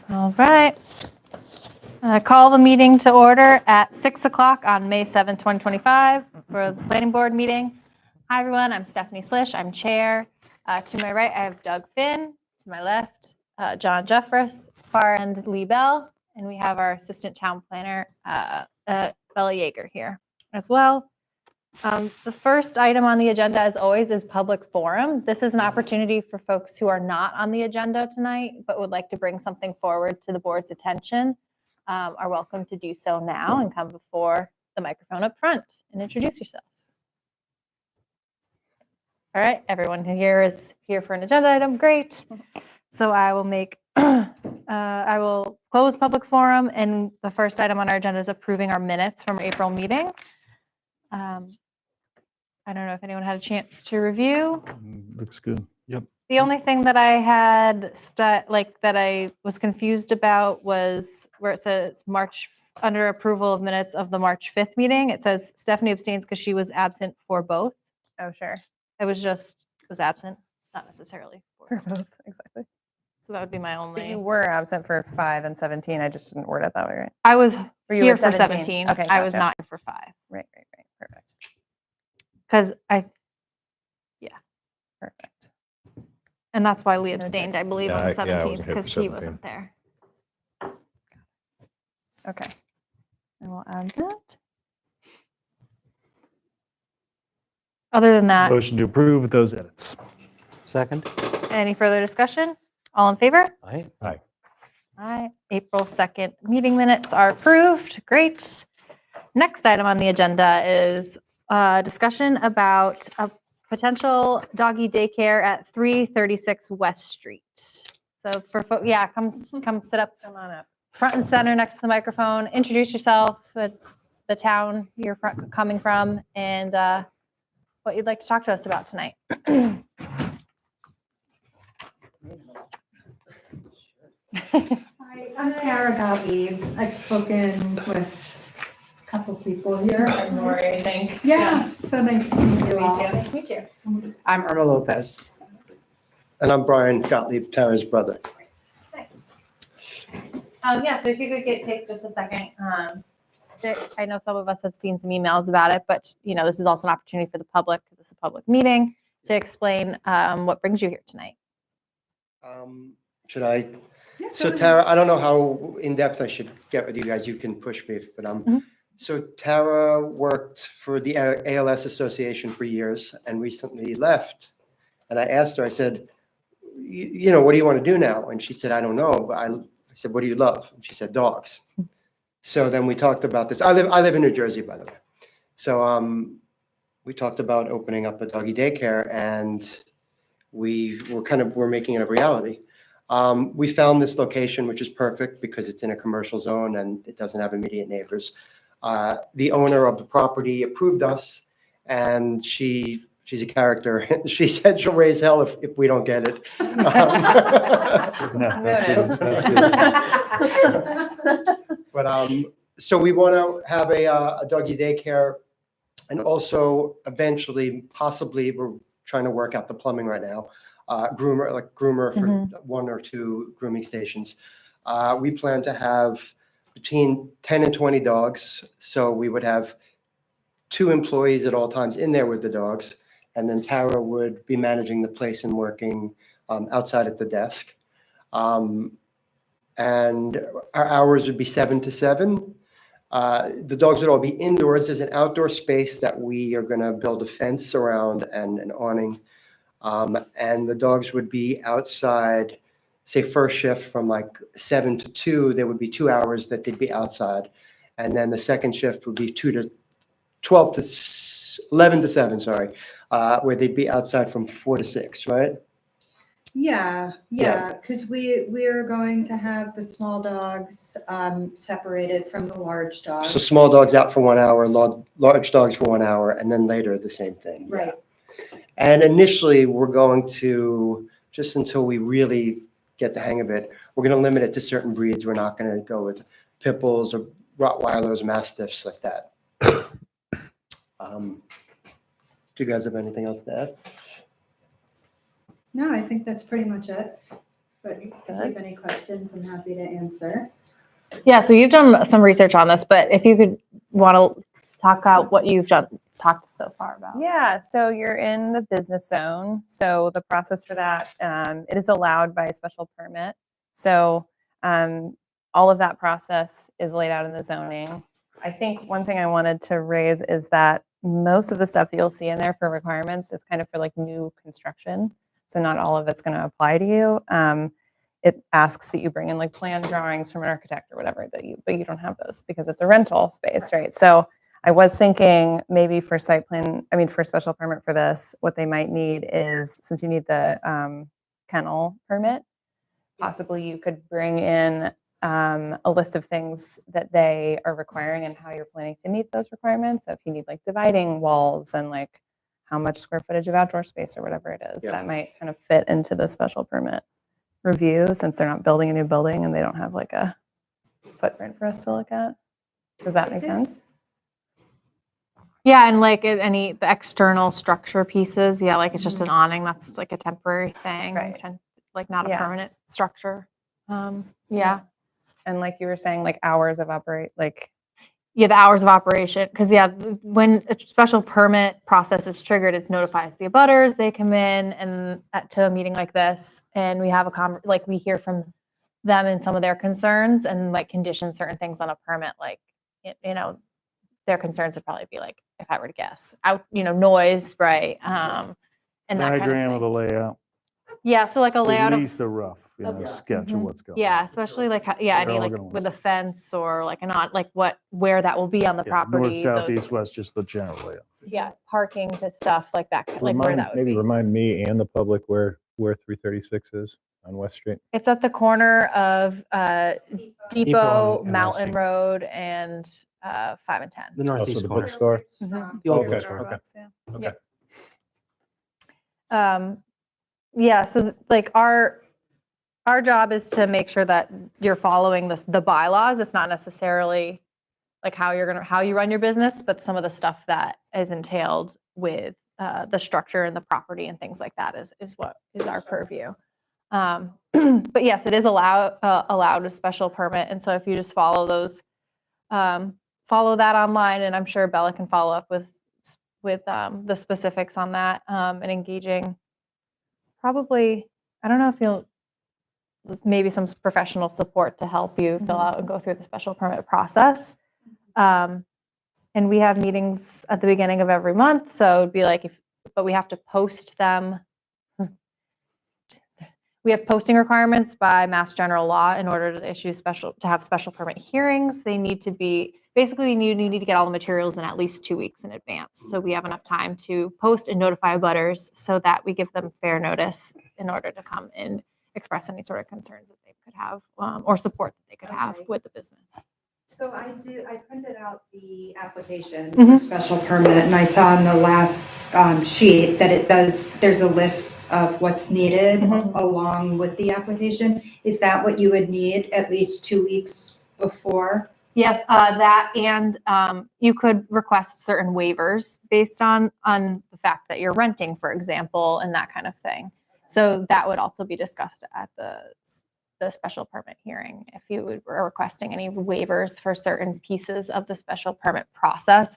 All right. Call the meeting to order at 6 o'clock on May 7th, 2025 for the planning board meeting. Hi, everyone. I'm Stephanie Slish. I'm chair. To my right, I have Doug Finn. To my left, John Jeffress, far end Lee Bell, and we have our assistant town planner, Bella Yeager here as well. The first item on the agenda, as always, is public forum. This is an opportunity for folks who are not on the agenda tonight, but would like to bring something forward to the board's attention, are welcome to do so now and come before the microphone up front and introduce yourself. All right, everyone here is here for an agenda item. Great. So I will make, I will close public forum, and the first item on our agenda is approving our minutes from April meeting. I don't know if anyone had a chance to review. Looks good. Yep. The only thing that I had that I was confused about was where it says March under approval of minutes of the March 5th meeting. It says Stephanie abstains because she was absent for both. Oh, sure. It was absent, not necessarily For both, exactly. So that would be my But only. you were absent for 5 and 17. I just didn't word it that way, right? I was Were you here at for 17? 17. Okay, I was gotcha. not here for 5 Right. Perfect. because Perfect. and that's why Lee Okay. abstained, I believe, Yeah, on the I 17th wasn't here for because he 17. wasn't there. Okay. I will add that. Other than that, Motion to approve with those edits. Second? any further discussion? All in favor? Aye. Aye. All right, April 2nd meeting minutes are approved. Great. Next item on the agenda is discussion about a potential doggy daycare at 336 West Street. So come sit up. Come on up. Front and center next to the microphone. Introduce yourself, the town you're coming from, and what you'd like to talk to us about tonight. Hi, I'm Tara Gottlieb. I've spoken with a couple people here. I'm Lori, I think. Yeah, so nice to meet you all. Nice to meet you. I'm Irma Lopez. And I'm Brian Gottlieb, Tara's brother. Yeah, so if you could take just a second. I know some of us have seen some emails about it, but this is also an opportunity for the public, because it's a public meeting, to explain what brings you here tonight. Should I? Yeah, So go Tara, I don't know how in-depth I should get with you guys. You can push me, but So Tara worked for the ALS Association for years and recently left. And I asked her, I said, what do you want to do now? And she said, I don't know. But I said, what do you love? And she said, dogs. So then we talked about this. I live in New Jersey, by the way. So we talked about opening up a doggy daycare, and we're making it a reality. We found this location, which is perfect because it's in a commercial zone and it doesn't have immediate neighbors. The owner of the property approved us, and she's a character. She said she'll raise hell if we don't get it. No, that's good. That's good. But so we want to have a doggy daycare, and also eventually, possibly, we're trying to work out the plumbing right now. Groomer for 1 or 2 grooming stations. We plan to have between 10 and 20 dogs. So we would have 2 employees at all times in there with the dogs. And then Tara would be managing the place and working outside at the desk. And our hours would be 7 to 7. The dogs would all be indoors. There's an outdoor space that we are going to build a fence around and an awning. And the dogs would be outside, say first shift from like 7 to 2, there would be 2 hours that they'd be outside. And then the second shift would be 11 to 7, where they'd be outside from 4 to 6, right? Yeah, because we're going to have the small dogs separated from the large dogs. So small dogs out for 1 hour, large dogs for 1 hour, and then later the same thing. Right. And initially, we're going to, just until we really get the hang of it, we're going to limit it to certain breeds. We're not going to go with pit bulls or Rottweilers, Mastiffs like that. Do you guys have anything else to add? No, I think that's pretty much it. But if you have any questions, I'm happy to answer. Yeah, so you've done some research on this, but if you could want to talk about what you've talked so far about. Yeah, so you're in the business zone. So the process for that, it is allowed by a special permit. So all of that process is laid out in the zoning. I think one thing I wanted to raise is that most of the stuff that you'll see in there for requirements is kind of for like new construction. So not all of it's going to apply to you. It asks that you bring in like plan drawings from an architect or whatever but you don't have those because it's a rental space, right? So I was thinking maybe for for special permit for this, what they might need is, since you need the kennel permit, possibly you could bring in a list of things that they are requiring and how you're planning to meet those requirements. So if you need like dividing walls and like how much square footage of outdoor space or whatever it is, that might kind of fit into the special permit review, since they're not building a new building and they don't have like a footprint for us to look at. Does that make sense? Yeah, and like the external structure pieces, yeah, like it's just an awning, that's like a temporary thing, Right. like not a Yeah. permanent structure. Yeah. And like you were saying, like hours of Yeah, the hours of operation, because when a special permit process is triggered, it notifies the abutters, they come in and to a meeting like this, and we have we hear from them and some of their concerns and like condition certain things on a permit, like, their concerns would probably be like, if I were to guess, noise, right? And that kind Diagram of of the thing. layout, Yeah, so like a layout at of, least a rough sketch of what's going on. yeah, especially like, any They're all like gonna with a listen. fence or like where that will be on the Yeah, north, property. south, those- east, west, just the general layout. Yeah, parking, the stuff like that, like where that would Maybe be. remind me and the public where 336 is on West Street. It's at the corner of Depot, and Mountain West Road, and 5 and 10. The Also northeast the corner. bookstore. Mhm. The old Okay, bookstore. okay. Yeah, so like our job is to make sure that you're following the bylaws. It's not necessarily like how you run your business, but some of the stuff that is entailed with the structure and the property and things like that is what is our purview. But yes, it is allowed a special permit, and so if you just follow those, follow that online, and I'm sure Bella can follow up with the specifics on that, and engaging. Probably, I don't know if you'll maybe some professional support to help you fill out and go through the special permit process. And we have meetings at the beginning of every month, so it'd be like but we have to post them. We have posting requirements by Mass General Law in order to have special permit hearings. They need to be, basically you need to get all the materials in at least 2 weeks in advance. So we have enough time to post and notify abutters so that we give them fair notice in order to come and express any sort of concerns that they could have, or support that they could have with the business. So I printed out the application Mhm. for special permit, and I saw on the last sheet that there's a list of what's needed along with the application. Is that what you would need at least 2 weeks before? Yes, that, and you could request certain waivers based on the fact that you're renting, for example, and that kind of thing. So that would also be discussed at the special permit hearing, if you were requesting any waivers for certain pieces of the special permit process,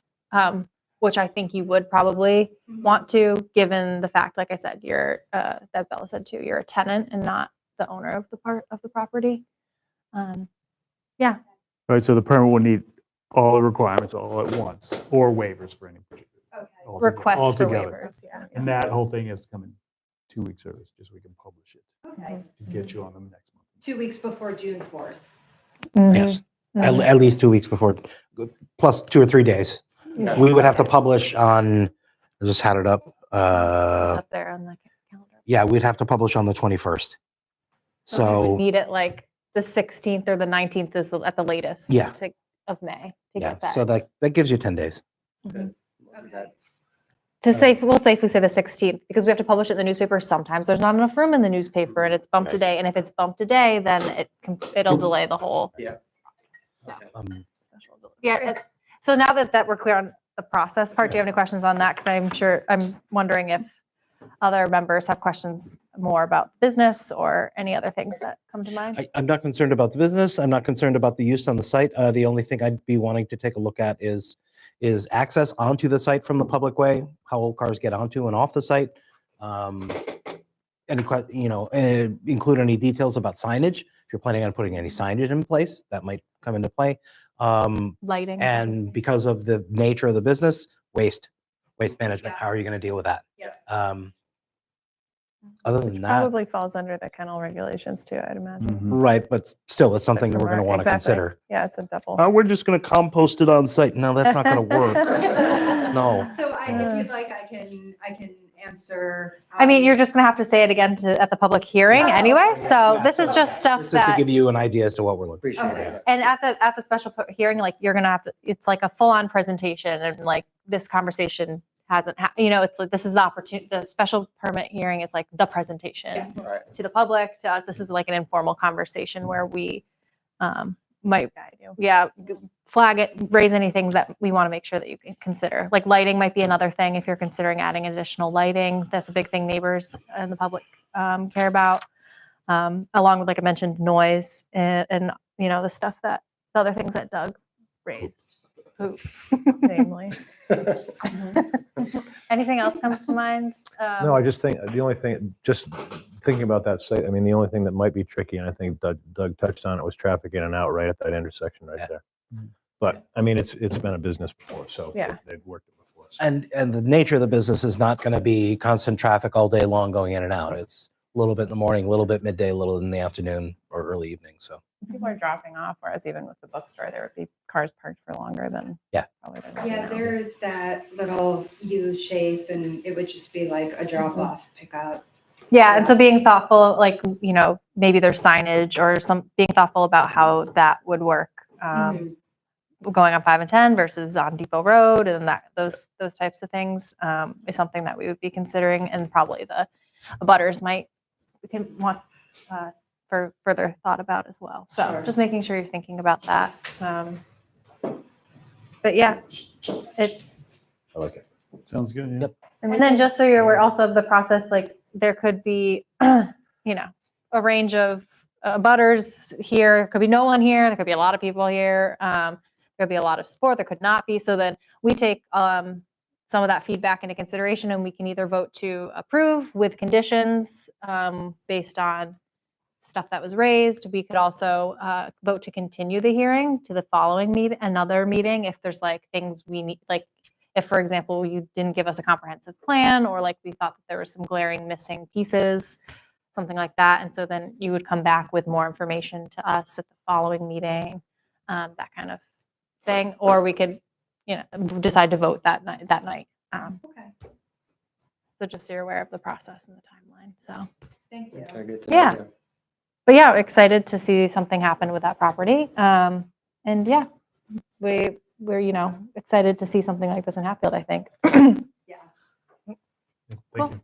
which I think you would probably want to, given the fact, like I said, that Bella said too, you're a tenant and not the owner of the property. Yeah. Right, so the permit will need all the requirements all at once, or waivers for any. Requests for altogether. waivers, yeah. And that whole thing has to come in 2 weeks early, just so we can publish it, Okay. to get you on the next month. 2 weeks before June 4th. Yes. At least 2 weeks before, plus 2 or 3 days. Yeah. We would have to publish on, I just had it up. It's up there on the calendar. Yeah, we'd have to publish on the 21st. So we would So, need it like the 16th or the 19th is at the latest. Yeah. Of May to yeah, get that. so that gives you 10 days. Mhm. Okay. We'll safely say the 16th, because we have to publish it in the newspaper. Sometimes there's not enough room in the newspaper and it's bumped a day. And if it's bumped a day, then it'll delay the whole. Yeah. So, Um, so now that we're clear on the process part, do you have any questions on that? Because I'm wondering if other members have questions more about business or any other things that come to mind. I'm not concerned about the business. I'm not concerned about the use on the site. The only thing I'd be wanting to take a look at is access onto the site from the public way, how cars get onto and off the site. Include any details about signage. If you're planning on putting any signage in place, that might come into play. Lighting. And because of the nature of the business, waste management, how are you going to deal with that? Other than that, Probably falls under the kennel regulations too, I'd imagine. right, but still, it's something that we're going to want to Exactly. consider. Yeah, it's a double. We're just going to compost it on site. No, that's not going to work. No. So if you'd like, I can answer. I mean, you're just gonna have to say it again at the public hearing anyway. So this is just stuff Just to that, give you an idea as to what we're looking. Appreciate Okay. it. and at the special hearing, like you're gonna have to, it's like a full-on presentation, and like this conversation hasn't, it's like, this is the opportunity, the special permit hearing is like the presentation All right. to the public, to us. This is like an informal conversation where we might, flag it, raise anything that we want to make sure that you can consider. Like lighting might be another thing if you're considering adding additional lighting. That's a big thing neighbors and the public care about, along with, like I mentioned, noise and the stuff the other things that Doug raised. Namely. Anything else comes to mind? No, I just think the only thing, just thinking about that site, I mean, the only thing that might be tricky, and I think Doug touched on it, was traffic in and out right at that intersection right there. But I mean, it's been a business before, so Yeah. they've worked it before. So. And the nature of the business is not going to be constant traffic all day long going in and out. It's a little bit in the morning, a little bit midday, a little in the afternoon or early evening. So People are dropping off, whereas even with the bookstore, there would be cars parked for longer than probably they're dropping Yeah, out. there is that little U shape and it would just be like a drop off pickup. Yeah, and so being thoughtful, like, maybe there's signage or being thoughtful about how that would work. Going on 5 and 10 versus on Depot Road, and those types of things is something that we would be considering, and probably the abutters can want for further thought about as well. So Sure. just making sure you're thinking about that. But yeah, it's. I like it. Sounds good. Yeah. Yep. And then just so you're aware also of the process, like there could be, a range of butters here. There could be no one here. There could be a lot of people here. There could be a lot of support. There could not be. So then we take some of that feedback into consideration, and we can either vote to approve with conditions based on stuff that was raised. We could also vote to continue the hearing to the following another meeting if there's like things we need, like if, for example, you didn't give us a comprehensive plan, or like we thought that there were some glaring missing pieces, something like that. And so then you would come back with more information to us at the following meeting, that kind of thing. Or we could, decide to vote that night. Okay, So just so you're aware of the process and the timeline. So, thank you. Okay, good. Yeah. but yeah, excited to see something happen with that property. And yeah, we're excited to see something like this in Hatfield, I think. Yeah. Thank you.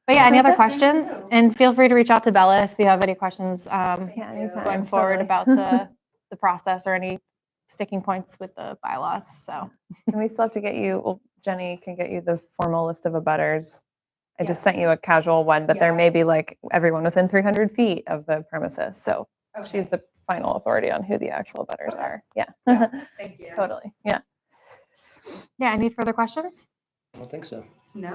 But yeah, any other questions? And feel free to reach out to Bella if you have any questions anytime. going forward about the process or any sticking points with the bylaws. So And we still have to get you, well, Jenny can get you the formal list of abutters. I just sent you a casual one, but there Yeah. may be like everyone within 300 feet of the premises. So Okay. she's the final authority on who the actual abutters are. Yeah, Thank you. totally. Yeah. yeah, any further questions? I don't think so. No,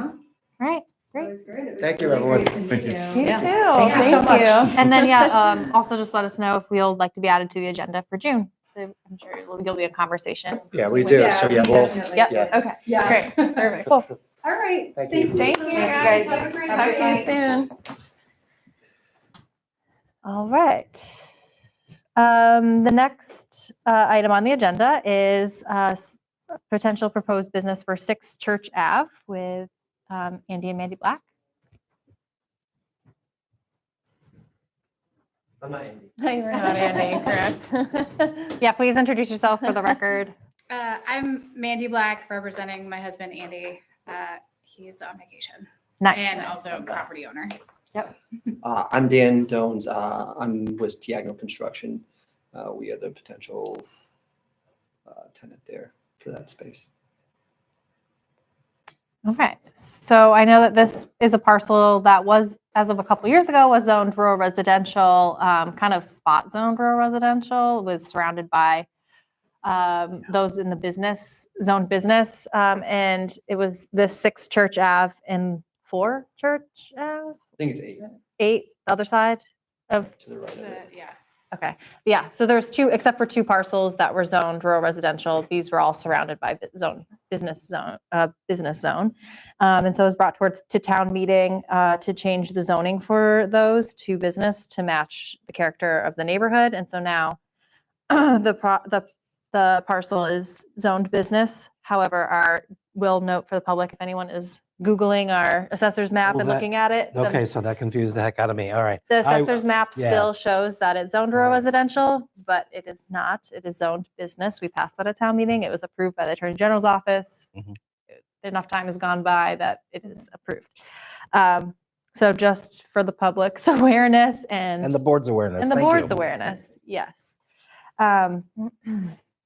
All right. that was great. It was Thank you, really everyone. great to meet Thank you. You Yeah. too. Thank you so much. And then, yeah, also just let us know if we'll like to be added to the agenda for June. So I'm sure you'll be a conversation. Yeah, we do. So yeah, we'll, definitely Yep. did. Okay. Yeah. Great. Perfect. Cool. All right. Thank you. Thank you, guys. guys. Have a great Talk to you night. soon. All right. The next item on the agenda is potential proposed business for 6 Church Ave with Andy and Mandy Black. I'm not Andy. You're not Andy, correct? Yeah, please introduce yourself for the record. I'm Mandy Black, representing my husband Andy. He's on vacation Nice. and also a property owner. I'm Dan Dones. I'm with Diagonal Construction. We are the potential tenant there for that space. Okay, so I know that this is a parcel that was, as of a couple years ago, was zoned rural residential, kind of spot zoned rural residential. It was surrounded by those in the business, zoned business. And it was this 6 Church Ave and 4 Church Ave, I think it's 8 8, the other side of, to the right of it. Yeah. okay. Yeah, so there's 2, except for 2 parcels that were zoned rural residential. These were all surrounded by business zone. And so it was brought to town meeting to change the zoning for those to business to match the character of the neighborhood. And so now the parcel is zoned business. However, will note for the public, if anyone is Googling our assessor's map Oh, and that- looking at it, the Okay, so that confused the heck out of me. All right. the I- assessor's map yeah. still shows that it's zoned rural Right. residential, but it is not. It is zoned business. We passed that at town meeting. It was approved by the Attorney General's office. Mhm. Enough time has gone by that it is approved. So just for the public's awareness And the board's awareness. and the Thank you. board's awareness, yes.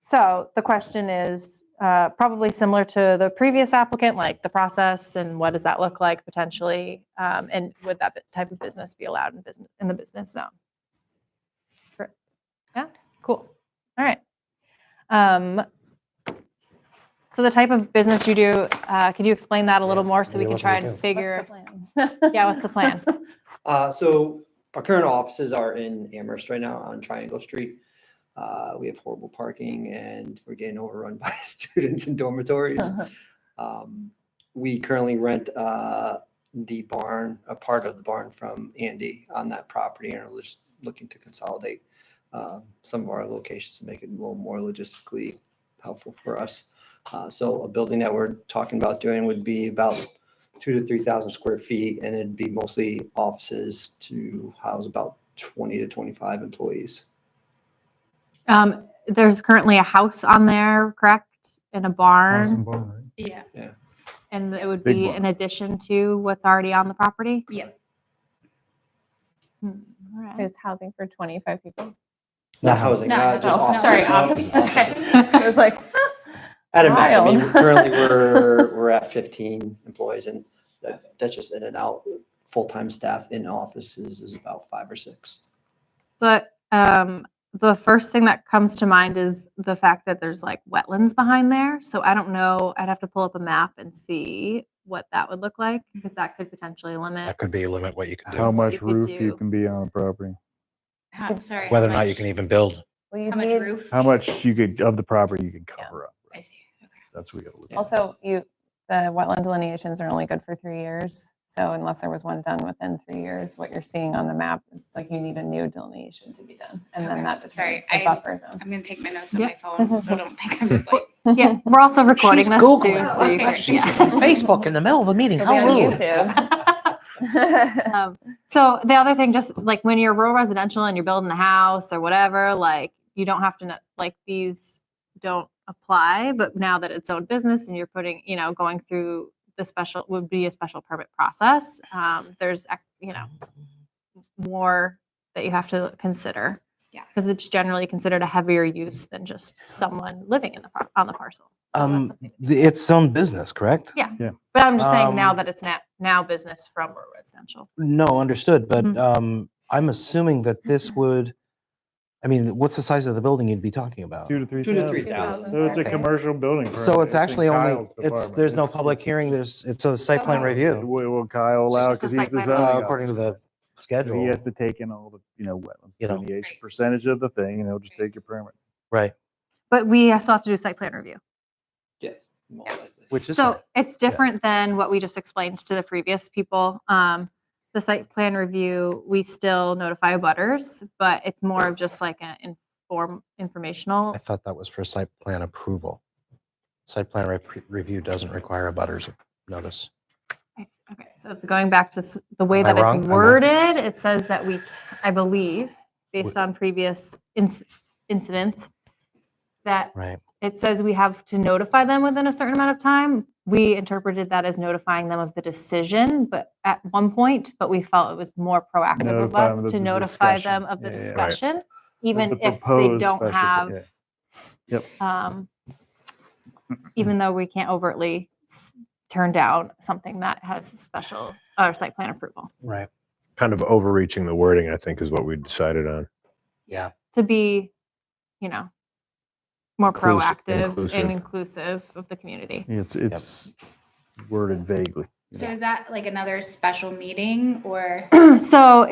So the question is probably similar to the previous applicant, like the process and what does that look like potentially? And would that type of business be allowed in the business zone? Great. Yeah, cool. All right. So the type of business you do, could you explain that a little Yeah, more so we yeah, can what try do we and do? figure? What's the plan? Yeah, what's the plan? So our current offices are in Amherst right now on Triangle Street. We have horrible parking and we're getting overrun by students in dormitories. We currently rent the barn, a part of the barn from Andy on that property and are just looking to consolidate some of our locations to make it a little more logistically helpful for us. So a building that we're talking about doing would be about 2,000 to 3,000 square feet, and it'd be mostly offices to house about 20 to 25 employees. There's currently a house on there, correct? And a barn, Yeah. and it would Big be barn. in addition to what's already on the property? Yep. All right. Is housing for 25 people? Not housing, No, just no, offices. Sorry, offices. offices. I was like, At a max, I mean, Wild. currently we're at 15 employees, and that's just in and out. Full-time staff in offices is about 5 or 6. So the first thing that comes to mind is the fact that there's like wetlands behind there. So I don't know, I'd have to pull up a map and see what that would look like, because that could potentially limit. That could be a limit what you can How do, much you could roof you do. can be on the property. Sorry. whether or how not you much- can even build. well, you How much need, roof? How much you could, of the property you can cover up. I see. Okay. That's what we gotta look at. also the wetland delineations are only good for 3 years. So unless there was one done within 3 years, what you're seeing on the map, it's like you need a new delineation to be done. And then Okay. that Sorry, determines the buffer zone. I'm gonna take my notes on Yeah. my phone, so don't think I'm just like. Yeah, we're also recording She's this Googling. too, so you Okay. can, yeah. on Facebook in the middle of the meeting. It'll be How on rude. YouTube. So the other thing, just like when you're rural residential and you're building a house or whatever, like you don't have to, like these don't apply, but now that it's owned business and you're putting, going through the special, would be a special permit process. There's, more that you have to consider. Yeah. Because it's generally considered a heavier use than just someone living in on the parcel. So that's something to consider. It's own business, correct? Yeah. But I'm just saying now Um, that it's now business from rural residential. No, understood, but Mhm. I'm assuming that this would, I mean, what's the size of the building you'd be talking about? 2,000 to 2 to 3,000. 3,000. So it's a Okay. commercial building. So permit. it's actually in only, Kyle's there's department. no It's- public hearing, it's a site plan Oh. review, Will Kyle allow, It's because just he's the site plan zoning according to officer. the So schedule. he has to take in all the, wetlands You know. delineation percentage of the thing, and he'll just take your permit. Right, But we still have to do site plan review. Yeah. more likely. which is So fine. it's different than what we just explained to the previous people. The site plan review, we still notify abutters, but it's more of just like an informational. I thought that was for site plan approval. Site plan review doesn't require a butters notice. Okay, so going back to the way Am I that wrong? it's Am I- worded, it says that I believe, based on previous incidents, that Right, it says we have to notify them within a certain amount of time. We interpreted that as notifying them of the decision, but at one point, but we felt it was more proactive of Notify them us of to the notify discussion. them of the Yeah, yeah, right. discussion, even The if they proposed don't special- have, yeah. Yep. even though we can't overtly turn down something that has a special or site plan approval. Right. Kind of overreaching the wording, I think, is what we decided on. Yeah. To be, more Inclusive- proactive inclusive. and inclusive of the community. It's worded vaguely. So is that like another special meeting or? So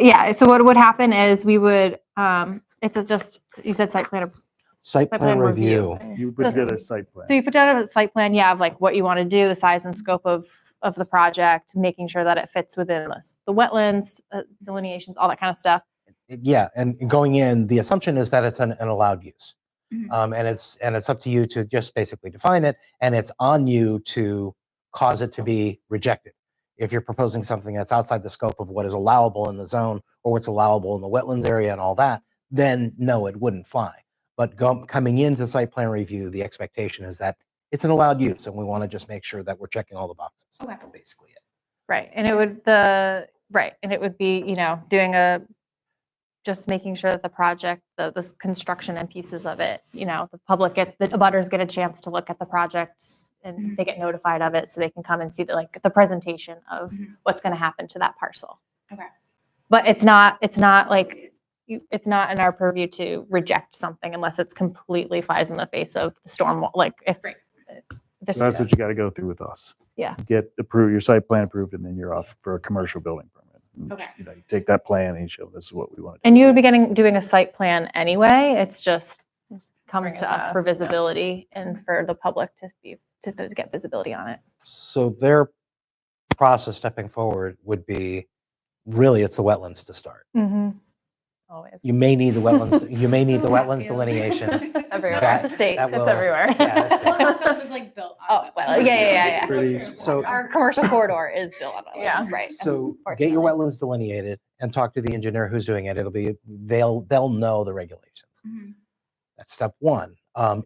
what would happen is we would, you said site plan. Site Site plan plan review. review. You put So- together a site plan. So you put down a site plan, of like what you want to do, the size and scope of the project, making sure that it fits within the wetlands, delineations, all that kind of stuff. Yeah, and going in, the assumption is that it's an allowed use. Mhm. And it's up to you to just basically define it, and it's on you to cause it to be rejected. If you're proposing something that's outside the scope of what is allowable in the zone or what's allowable in the wetlands area and all that, then no, it wouldn't fly. But coming into site plan review, the expectation is that it's an allowed use, and we want to just make sure that we're checking all the boxes. Okay. That's basically it. Right. And it would be, just making sure that the project, the construction and pieces of it, the abutters get a chance to look at the project and Mhm. they get notified of it so they can come and see the presentation of Mhm. what's going to happen to that parcel. Okay. But it's not it's not in our purview to reject something unless it's completely flies in the face of the storm, if Right. this So that's what you got to go through with us. Yeah. Get your site plan approved, and then you're off for a commercial building permit. And, Okay. You take that plan and you show this is what we want to do. and you would be doing a site plan anyway. It's just comes Bring it to to us for us, yeah. visibility and for the public to get visibility on it. So their process stepping forward would be, really, it's the wetlands to start. Always. You may need the wetlands, you may need the wetlands Hatfield. delineation. Everywhere. That- That's a state. that That's will- everywhere. yeah, that's It was like built on. Oh, well, yeah. Pretty So- Our commercial corridor is built on wetlands, Yeah. right? So get your wetlands delineated and talk to the engineer who's doing it. They'll know the regulations. Mhm. That's step one.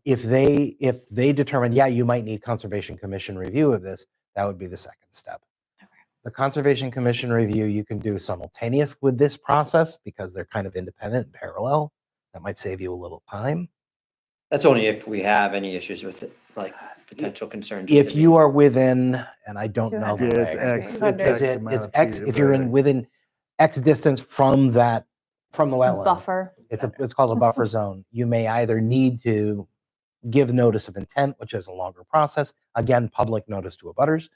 If they determine, yeah, you might need Conservation Commission review of this, that would be the second step. Okay. The Conservation Commission review you can do simultaneous with this process because they're kind of independent and parallel. That might save you a little time. That's only if we have any issues with it, like potential concerns. If you are within, and I don't know the 200 Yeah, it's regs, X. is It's it- amount it's of X, feet, if you're right. within X distance from the wetland. Buffer. It's called a buffer zone. You may either need to give notice of intent, which is a longer process, again, public notice to abutters,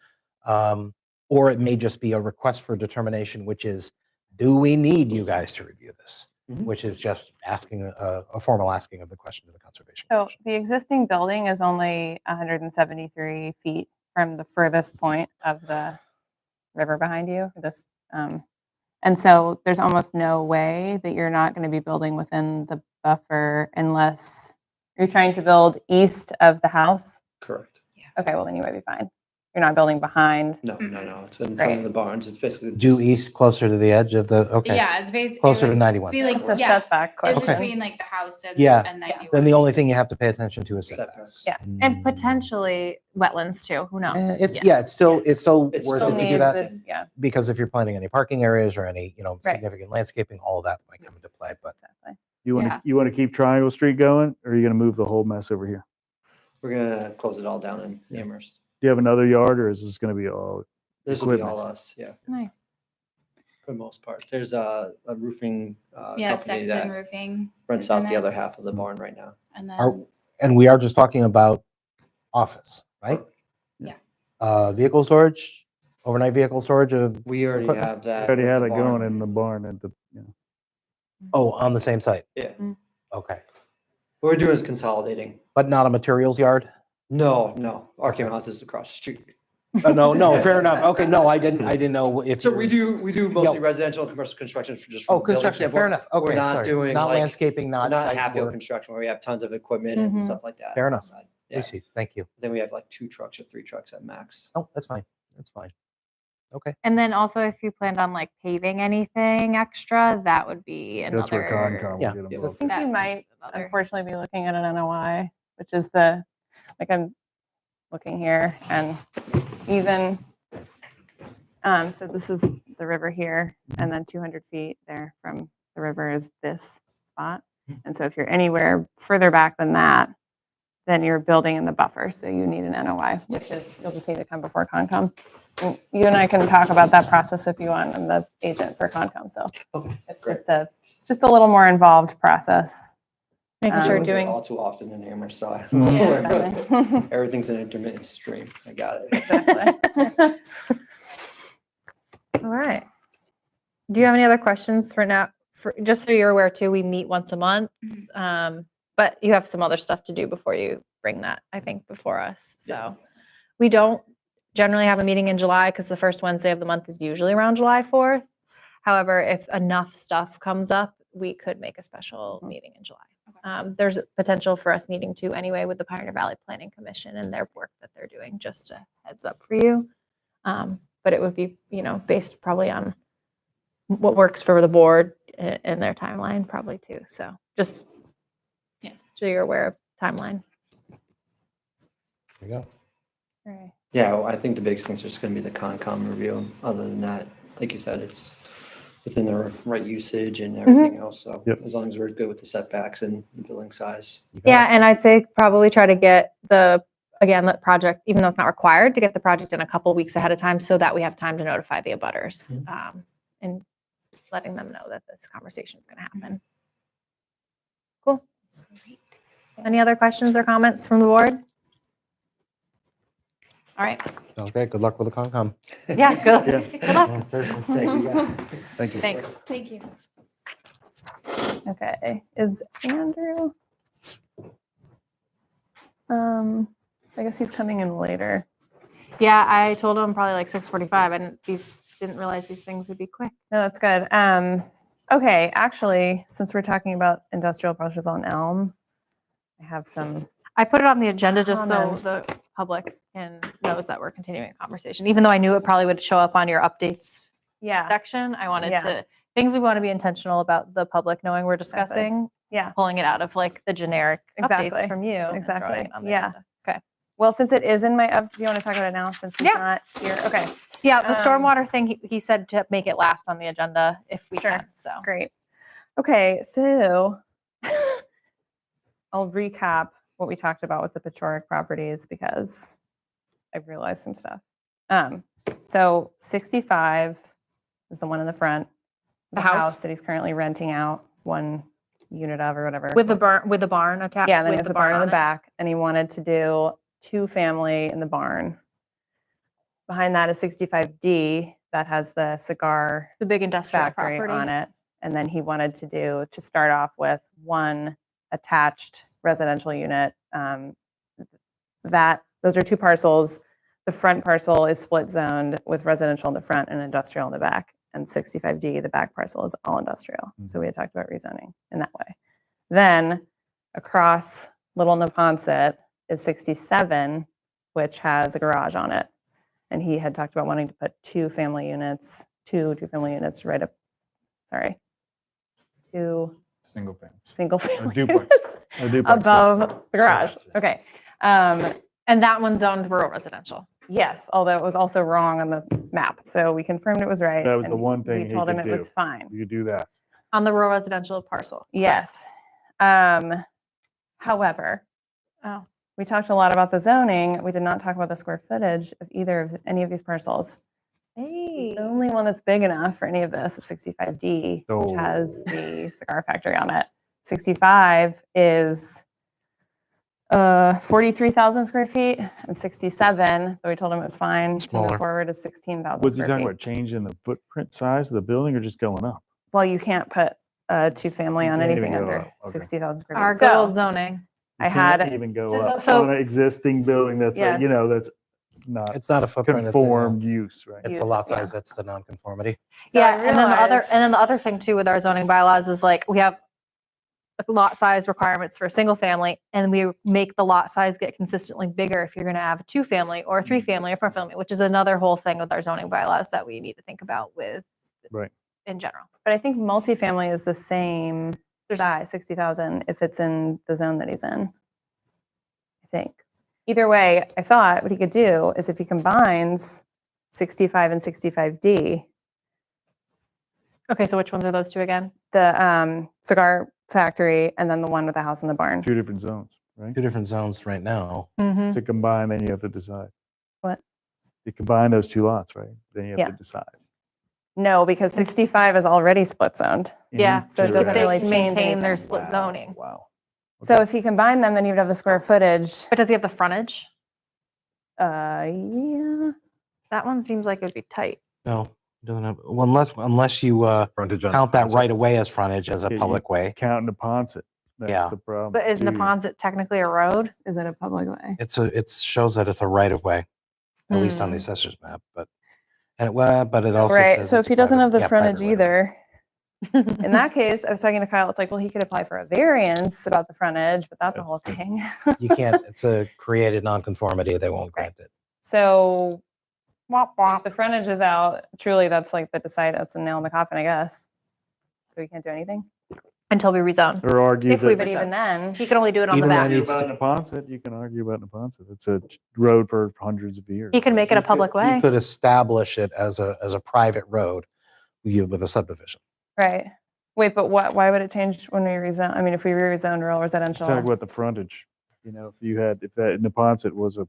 or it may just be a request for determination, which is, do we need you guys to review this? Mhm. Which is just asking a formal asking of the question to the Conservation So Commission. the existing building is only 173 feet from the furthest point of the river behind you. And so there's almost no way that you're not going to be building within the buffer unless you're trying to build east of the house. Correct. Okay, well then you might be fine. You're not building behind. No, it's in front Right. of the barns. It's basically. Due east, closer to the edge of the, okay, Yeah, it's basically. closer to 91. Be like, It's a yeah, setback it's question. between like the house and. Yeah. And 91. Then the only thing you have to pay attention to is Setbacks. setbacks. Yeah. And potentially wetlands too. Who knows? It's still It's worth still it to do need that. the- Yeah, Because if you're planning any parking areas or any, Right. significant landscaping, all of that might come into play, but exactly. You want Yeah. to keep Triangle Street going, or are you going to move the whole mess over here? We're gonna close it all down in Amherst. Do you have another yard, or is this going to be all? This will be Equipment. all us, yeah, Nice. for the most part. There's a roofing Yeah, company Sexton that Roofing. rents is in out the it. other half of the barn right now. And are, then, and we are just talking about office, right? Yeah. Vehicle storage, overnight vehicle storage of, We already Equipment. have that. I already with had the it going barn. in the barn at the, on the same site? Yeah. Okay, What we're doing is consolidating. but not a materials yard? No, our came house is across the street. No, fair enough. Okay, no, I didn't know if. So you we were- do mostly residential and commercial construction for just. Oh, from a building construction, fair standpoint. enough. Okay, We're not sorry. doing Not like- landscaping, We're not not site Hatfield work. construction where we have tons of equipment Mhm. and stuff like that. Fair enough. outside. I Yeah. see, thank you. Then we have like 2 trucks or 3 trucks at max. Oh, that's fine, that's fine. Okay, And then also if you planned on like paving anything extra, that would be that's where another. Concom Yeah. will get I involved. think you That's might another- unfortunately be looking at an NOI, which is I'm looking here and even, so this is the river here and then 200 feet there from the river is this spot. And so if you're anywhere further back than that, then you're building in the buffer. So you need an NOI, which is, you'll just need to come before Concom. And you and I can talk about that process if you want. I'm the agent for Concom, so Okay, it's great. just a little more involved process. Making Um, sure I live there doing, all too often in Amherst, so I Yeah, exactly. everything's an intermittent stream. I got it. Exactly. all right. Do you have any other questions for now? Just so you're aware too, we meet once a month. But you have some other stuff to do before you bring that, I think, before us. So we don't generally have a meeting in July because the first Wednesday of the month is usually around July 4th. However, if enough stuff comes up, we could make a special meeting in July. There's potential for us needing to anyway with the Pioneer Valley Planning Commission and their work that they're doing, just a heads up for you. But it would be, based probably on what works for the board and their timeline probably too. So just so you're aware of timeline. There you go. Right. Yeah, well, I think the biggest thing is just going to be the Concom review. Other than that, like you said, it's within the right usage and everything else. So Yep. as long as we're good with the setbacks and the building size. You got Yeah, it. and I'd say probably try to get the project, even though it's not required, to get the project in a couple weeks ahead of time so that we have time to notify the abutters and letting them know that this conversation is going to happen. Cool. Any other questions or comments from the board? All right. Sounds great. Good luck with the Concom. Yeah, good. Yeah. Good luck. Thank you. Yeah. Thank you. Thanks. Thank you. Okay. Is Andrew? I guess he's coming in later. Yeah, I told him probably like 6:45. I didn't realize these things would be quick. No, that's good. Okay, actually, since we're talking about industrial parcels on Elm, I have some. I put it on the agenda just Comments. so the public knows that we're continuing a conversation. Even though I knew it probably would show up on your updates Yeah. section, I wanted Yeah. to, things we want to be intentional about the public knowing we're discussing, Yeah. pulling it out of like the generic Exactly. updates from you. and Exactly. throwing it on the Yeah. agenda. Okay. Well, since it is in my do you want to talk about it now since he's Yeah. not here? Okay, Yeah, the Um, stormwater thing, he said to make it last on the agenda if we Sure. can, so. great. Okay, so I'll recap what we talked about with the Pechoric properties because I've realized some stuff. So 65 is the one in the front. The The house? house that he's currently renting out one unit of or whatever. With the barn attached. Yeah, and then he with has the barn in on the it. back, and he wanted to do 2-family in the barn. Behind that is 65D that has the cigar The big industrial factory property. on it. And then he wanted to start off with one attached residential unit. Those are 2 parcels. The front parcel is split zoned with residential in the front and industrial in the back. And 65D, the back parcel, is all industrial. So we had talked about rezoning in that way. Then across Little Neponset is 67, which has a garage on it. And he had talked about wanting to put 2-family units, two-family units right up, sorry, 2 Single family. single-family duplex. units A duplex. above the garage. Yeah. Okay. And that one's zoned rural residential. Yes, although it was also wrong on the map. So we confirmed it was right. That was the and one thing We he told him could it was do. fine. You could do that. On the rural residential parcel. Yes. However, Oh. we talked a lot about the zoning. We did not talk about the square footage of any of these parcels. Hey. The only one that's big enough for any of this is 65D, Oh. which has the cigar factory on it. 65 is 43,000 square feet, and 67, though we told him it was fine to Smaller. move forward, is 16,000 Was he square talking feet. about changing the footprint size of the building or just going up? Well, you can't put a 2-family You on can't even anything go under up, okay. 60,000 square Our feet. good So old zoning. I You can't had, even go So- up so- on an existing building that's, Yes. that's not It's not a footprint. conformed use, right? It's Use, a lot yeah. size. That's the nonconformity. so I Yeah, and realized- then the other thing too with our zoning bylaws is like we have lot size requirements for a single family, and we make the lot size get consistently bigger if you're going to have a 2-family or a 3-family or 4-family, which is another whole thing with our zoning bylaws that we need to think about with Right. in general. But I think multifamily is the same size, 60,000, if it's in the zone that he's in. I think. Either way, I thought what he could do is if he combines 65 and 65D, Okay, so which ones are those two again? the cigar factory and then the one with the house in the barn. 2 different zones. right? Two different zones right now. Mhm. To combine, then you have to decide. What? You combine those two lots, right? Then you have Yeah. to decide. No, because 65 is already split zoned. Yeah, So it Into doesn't that. really They change maintain their anything. split zoning. Wow. So if you combine them, then you'd have the square footage. But does he have the frontage? Yeah. That one seems like it would be tight. No, it doesn't have, well, unless you Frontage on count that Ponset. right away as frontage as a Yeah, you public way. Counting the Ponset. That's Yeah. the problem. But is Do you? Neponset technically a road? Is it a public way? It shows that it's a right of way, at least on the Hmm. assessor's map, but it also Right. says So it's if he doesn't private- have the yeah, private frontage right of way. either, in that case, I was talking to Kyle, it's like, well, he could apply for a variance about the frontage, but that's a whole thing. You can't, it's a created nonconformity, they won't grant it. So Womp if womp. the frontage is out, truly that's like that's a nail in the coffin, I guess. So we can't do anything. Until we rezone. Or argue If we that. But even then, He can only do it on the Even then, back. Argue needs about to- Neponset, you can argue about Neponset. It's a road for hundreds of years. He can make it a You public could- You way. could establish it as a private road with a subdivision. right. Wait, but why would it change when we rezone? I mean, if we rezoned rural Just residential. talk about the frontage. You know, if that Neponset was a,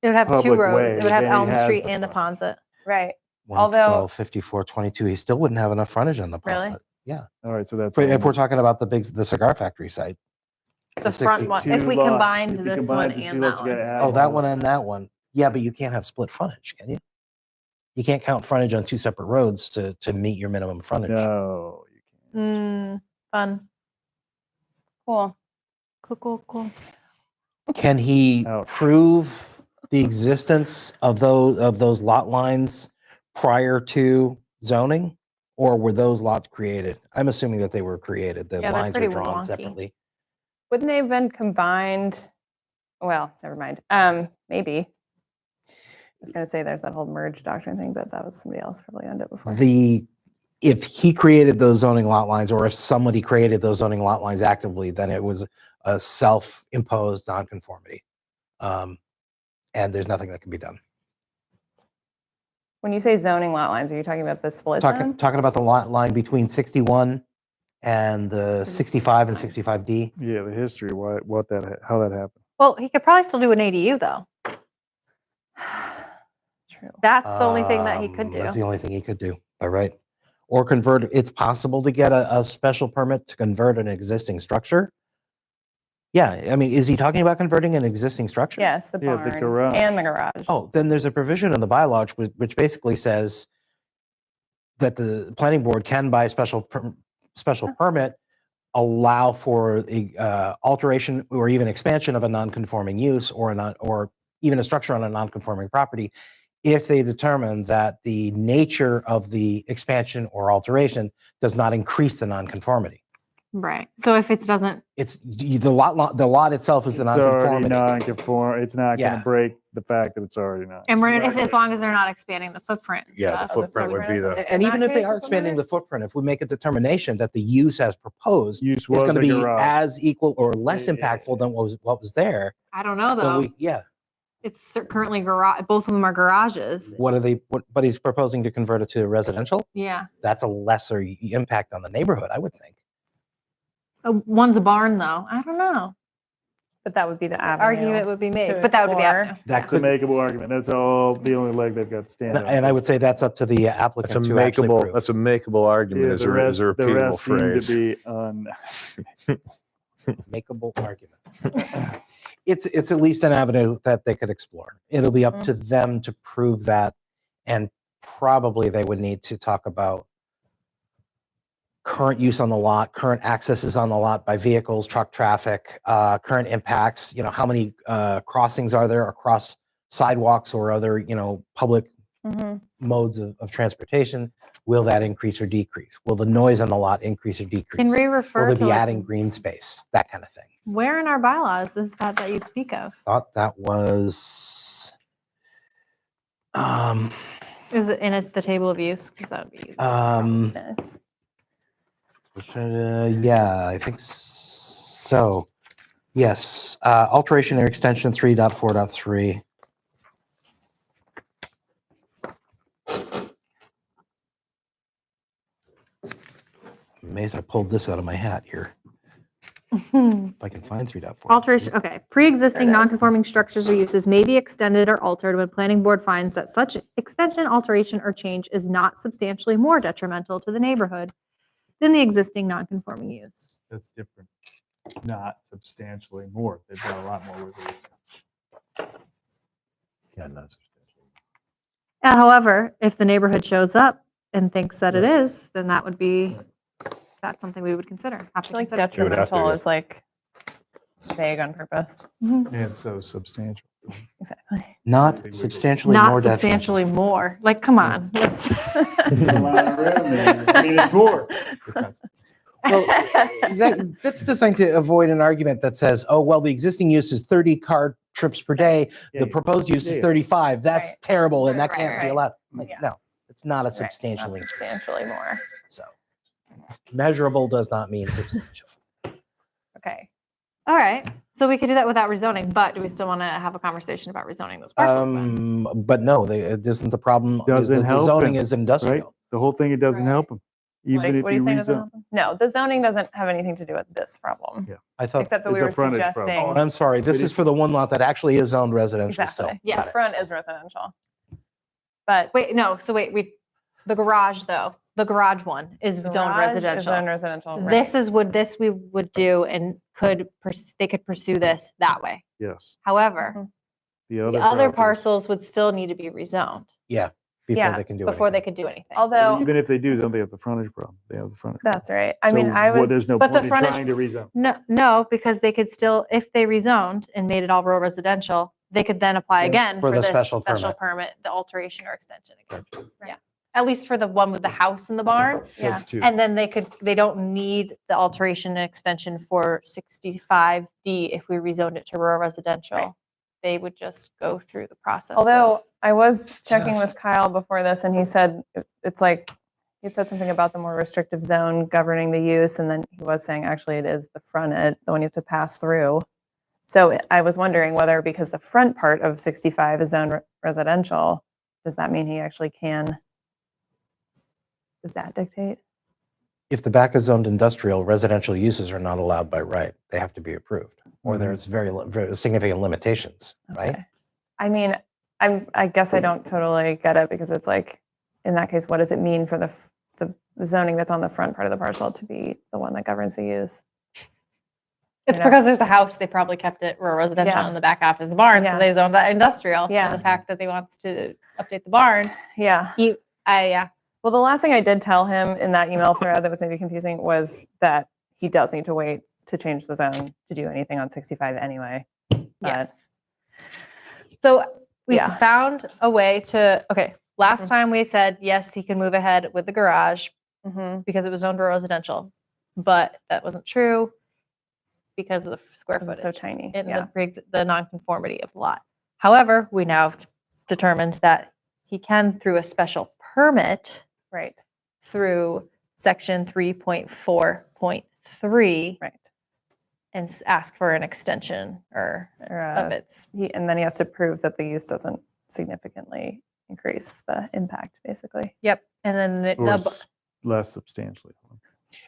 It would have two public roads. It way, would have then he Elm has Street the and Neponset. Right. Although- 112, 54, 22, he still wouldn't have enough frontage on the Really? Ponset. Yeah. all right, so that's. If we're talking about the cigar factory site. The front one, if we combined this one and that one. Oh, that one and that one. Yeah, but you can't have split frontage, can you? You can't count frontage on two separate roads to meet your minimum frontage. No, you can't. Fun. Cool. Cool. Can he Ouch. prove the existence of those lot lines prior to zoning? Or were those lots created? I'm assuming that they were created. The Yeah, they're lines are pretty drawn wonky. separately. Wouldn't they have been combined? Well, never mind. Maybe. I was going to say there's that whole merge doctrine thing, but that was somebody else probably owned it before. If he created those zoning lot lines, or if somebody created those zoning lot lines actively, then it was a self-imposed nonconformity. And there's nothing that can be done. When you say zoning lot lines, are you talking about the split zone? Talking about the lot line between 61 and the 65 and 65D. Yeah, the history, how that happened. Well, he could probably still do an ADU though. True. That's the only thing that he could do. That's the only thing he could do, by right? Or convert, it's possible to get a special permit to convert an existing structure. Yeah, I mean, is he talking about converting an existing structure? Yes, the Yeah, the barn garage. and the garage. Oh, then there's a provision in the bylaw which basically says that the planning board can, by special permit, allow for the alteration or even expansion of a non-conforming use or even a structure on a non-conforming property if they determine that the nature of the expansion or alteration does not increase the non-conformity. Right. So if it doesn't, It's the lot itself is the It's already non-conformity. non-conform, it's not Yeah. gonna break the fact that it's already not. and as long as they're not expanding the footprint and Yeah, the stuff. footprint would be the, And In even that if they case, are it's expanding the limited. footprint, if we make a determination that the use as proposed Use is was going to a be garage. as equal or less Yeah. impactful than what was there, I don't know then though. yeah. It's currently garage. Both of them are garages. But he's proposing to convert it to residential. Yeah. That's a lesser impact on the neighborhood, I would think. One's a barn though. I don't know. But that would be the avenue. Argument would be made, to but that would be the explore. avenue. That It's a could, makeable argument. That's all, the only leg they've got to stand on. and I would say that's up to the that's a applicant to actually makeable, prove. that's a makeable argument, Yeah, is the a rest, the repeatable rest seem to phrase. be on. Makeable argument. It's at least an avenue that they could explore. It'll be up to them to prove that, and probably they would need to talk about current use on the lot, current accesses on the lot by vehicles, truck traffic, current impacts, how many crossings are there across sidewalks or other, public Mhm. modes of transportation. Will that increase or decrease? Will the noise on the lot increase or decrease? Can we Will refer they to be like, adding green space? That kind of thing. where in our bylaws is that you speak of? Thought that was, Is it in the table of use? Because that would be easy. Yes. yeah, I think so. Yes, alteration or extension 3.4.3. Amazed I pulled this out of my hat here. If I can find 3.4. Alteration, okay. Pre-existing There it is. non-conforming structures or uses may be extended or altered when planning board finds that such extension, alteration, or change is not substantially more detrimental to the neighborhood than the existing non-conforming use. That's different. Not substantially more. They've got a lot more wiggle room. Yeah, not substantially. However, if the neighborhood shows up and thinks that it is, then that would be, that's something we would consider. Have I to feel like consider. You would have to, detrimental yeah. is like vague on purpose. And so substantial. Exactly. Not substantially Not more detrimental. substantially more. Like, come on. Let's. It's a lot of revenue. I mean, it's more. It's not. Well, that's designed to avoid an argument that says, oh, well, the existing use is 30 car trips per day. Yeah, The yeah. proposed use Yeah, is yeah. 35. That's Right. terrible and that Right, can't be right. allowed. Like, Yeah. no, it's not a Right, substantial not increase. substantially more. So measurable does not mean substantial. Okay. All right. So we could do that without rezoning, but do we still want to have a conversation about rezoning those parcels then? But no, it isn't the problem. is Doesn't that the help zoning him, is industrial. Right? The whole thing, it doesn't Right. help them. Even if What are you saying doesn't rezone. help them? No, the zoning doesn't have anything to do with this problem. Yeah. I thought, Except that we It's a were frontage problem. suggesting. oh, I'm sorry. This It is is- for the one lot that actually is zoned residential still. Exactly. Yes. The front is residential. But Wait, no. So wait, the garage though, the garage one is zoned garage is residential. zoned residential. right. This is what this we would do and they could pursue this that way. Yes. However, Mhm. The the other other properties- parcels would still need to be rezoned Before Yeah, they can do before they anything. could do anything. Although, Even if they do, don't they have the frontage problem? They have the frontage. that's right. I mean, So I was. There's no But the point in frontage- trying to rezone. No, because they could still, if they rezoned and made it all rural residential, they could then apply Yeah, again for for the this special special permit, the alteration or extension again. Yeah. At least for the one with the house in the barn. So it's two. And then they don't need the alteration and extension for 65D if we rezoned it to rural residential. Right. They would just go through the process. of- Although I was checking Just- with Kyle before this and he said, it's like, he said something about the more restrictive zone governing the use. And then he was saying, actually, it is the front, the one you have to pass through. So I was wondering whether, because the front part of 65 is zoned residential, does that mean he actually can? Does that dictate? If the back is zoned industrial, residential uses are not allowed by right. They have to be approved, or there's very significant limitations, right? Okay. I mean, I guess I don't totally get it because it's like, in that case, what does it mean for the zoning that's on the front part of the parcel to be the one that governs the use? It's you know? because there's a house, they probably kept it rural residential Yeah. and the back half is the barn, so Yeah. they zoned that industrial. Yeah. And the fact that they wants to update the barn, Yeah. yeah. Well, the last thing I did tell him in that email thread that was maybe confusing was that he does need to wait to change the zone to do anything on 65 anyway. Yes. So we Yeah. found a way to, okay, last time we said, yes, he can move ahead with the garage Mm-hmm. because it was zoned rural residential, but that wasn't true because of the square Because footage. it's so tiny. and Yeah. the nonconformity of the lot. However, we now have determined that he can, through a special permit, Right. through section 3.4.3, Right. and ask for an extension or of its. And then he has to prove that the use doesn't significantly increase the impact, basically. Yep. And then Or less substantially.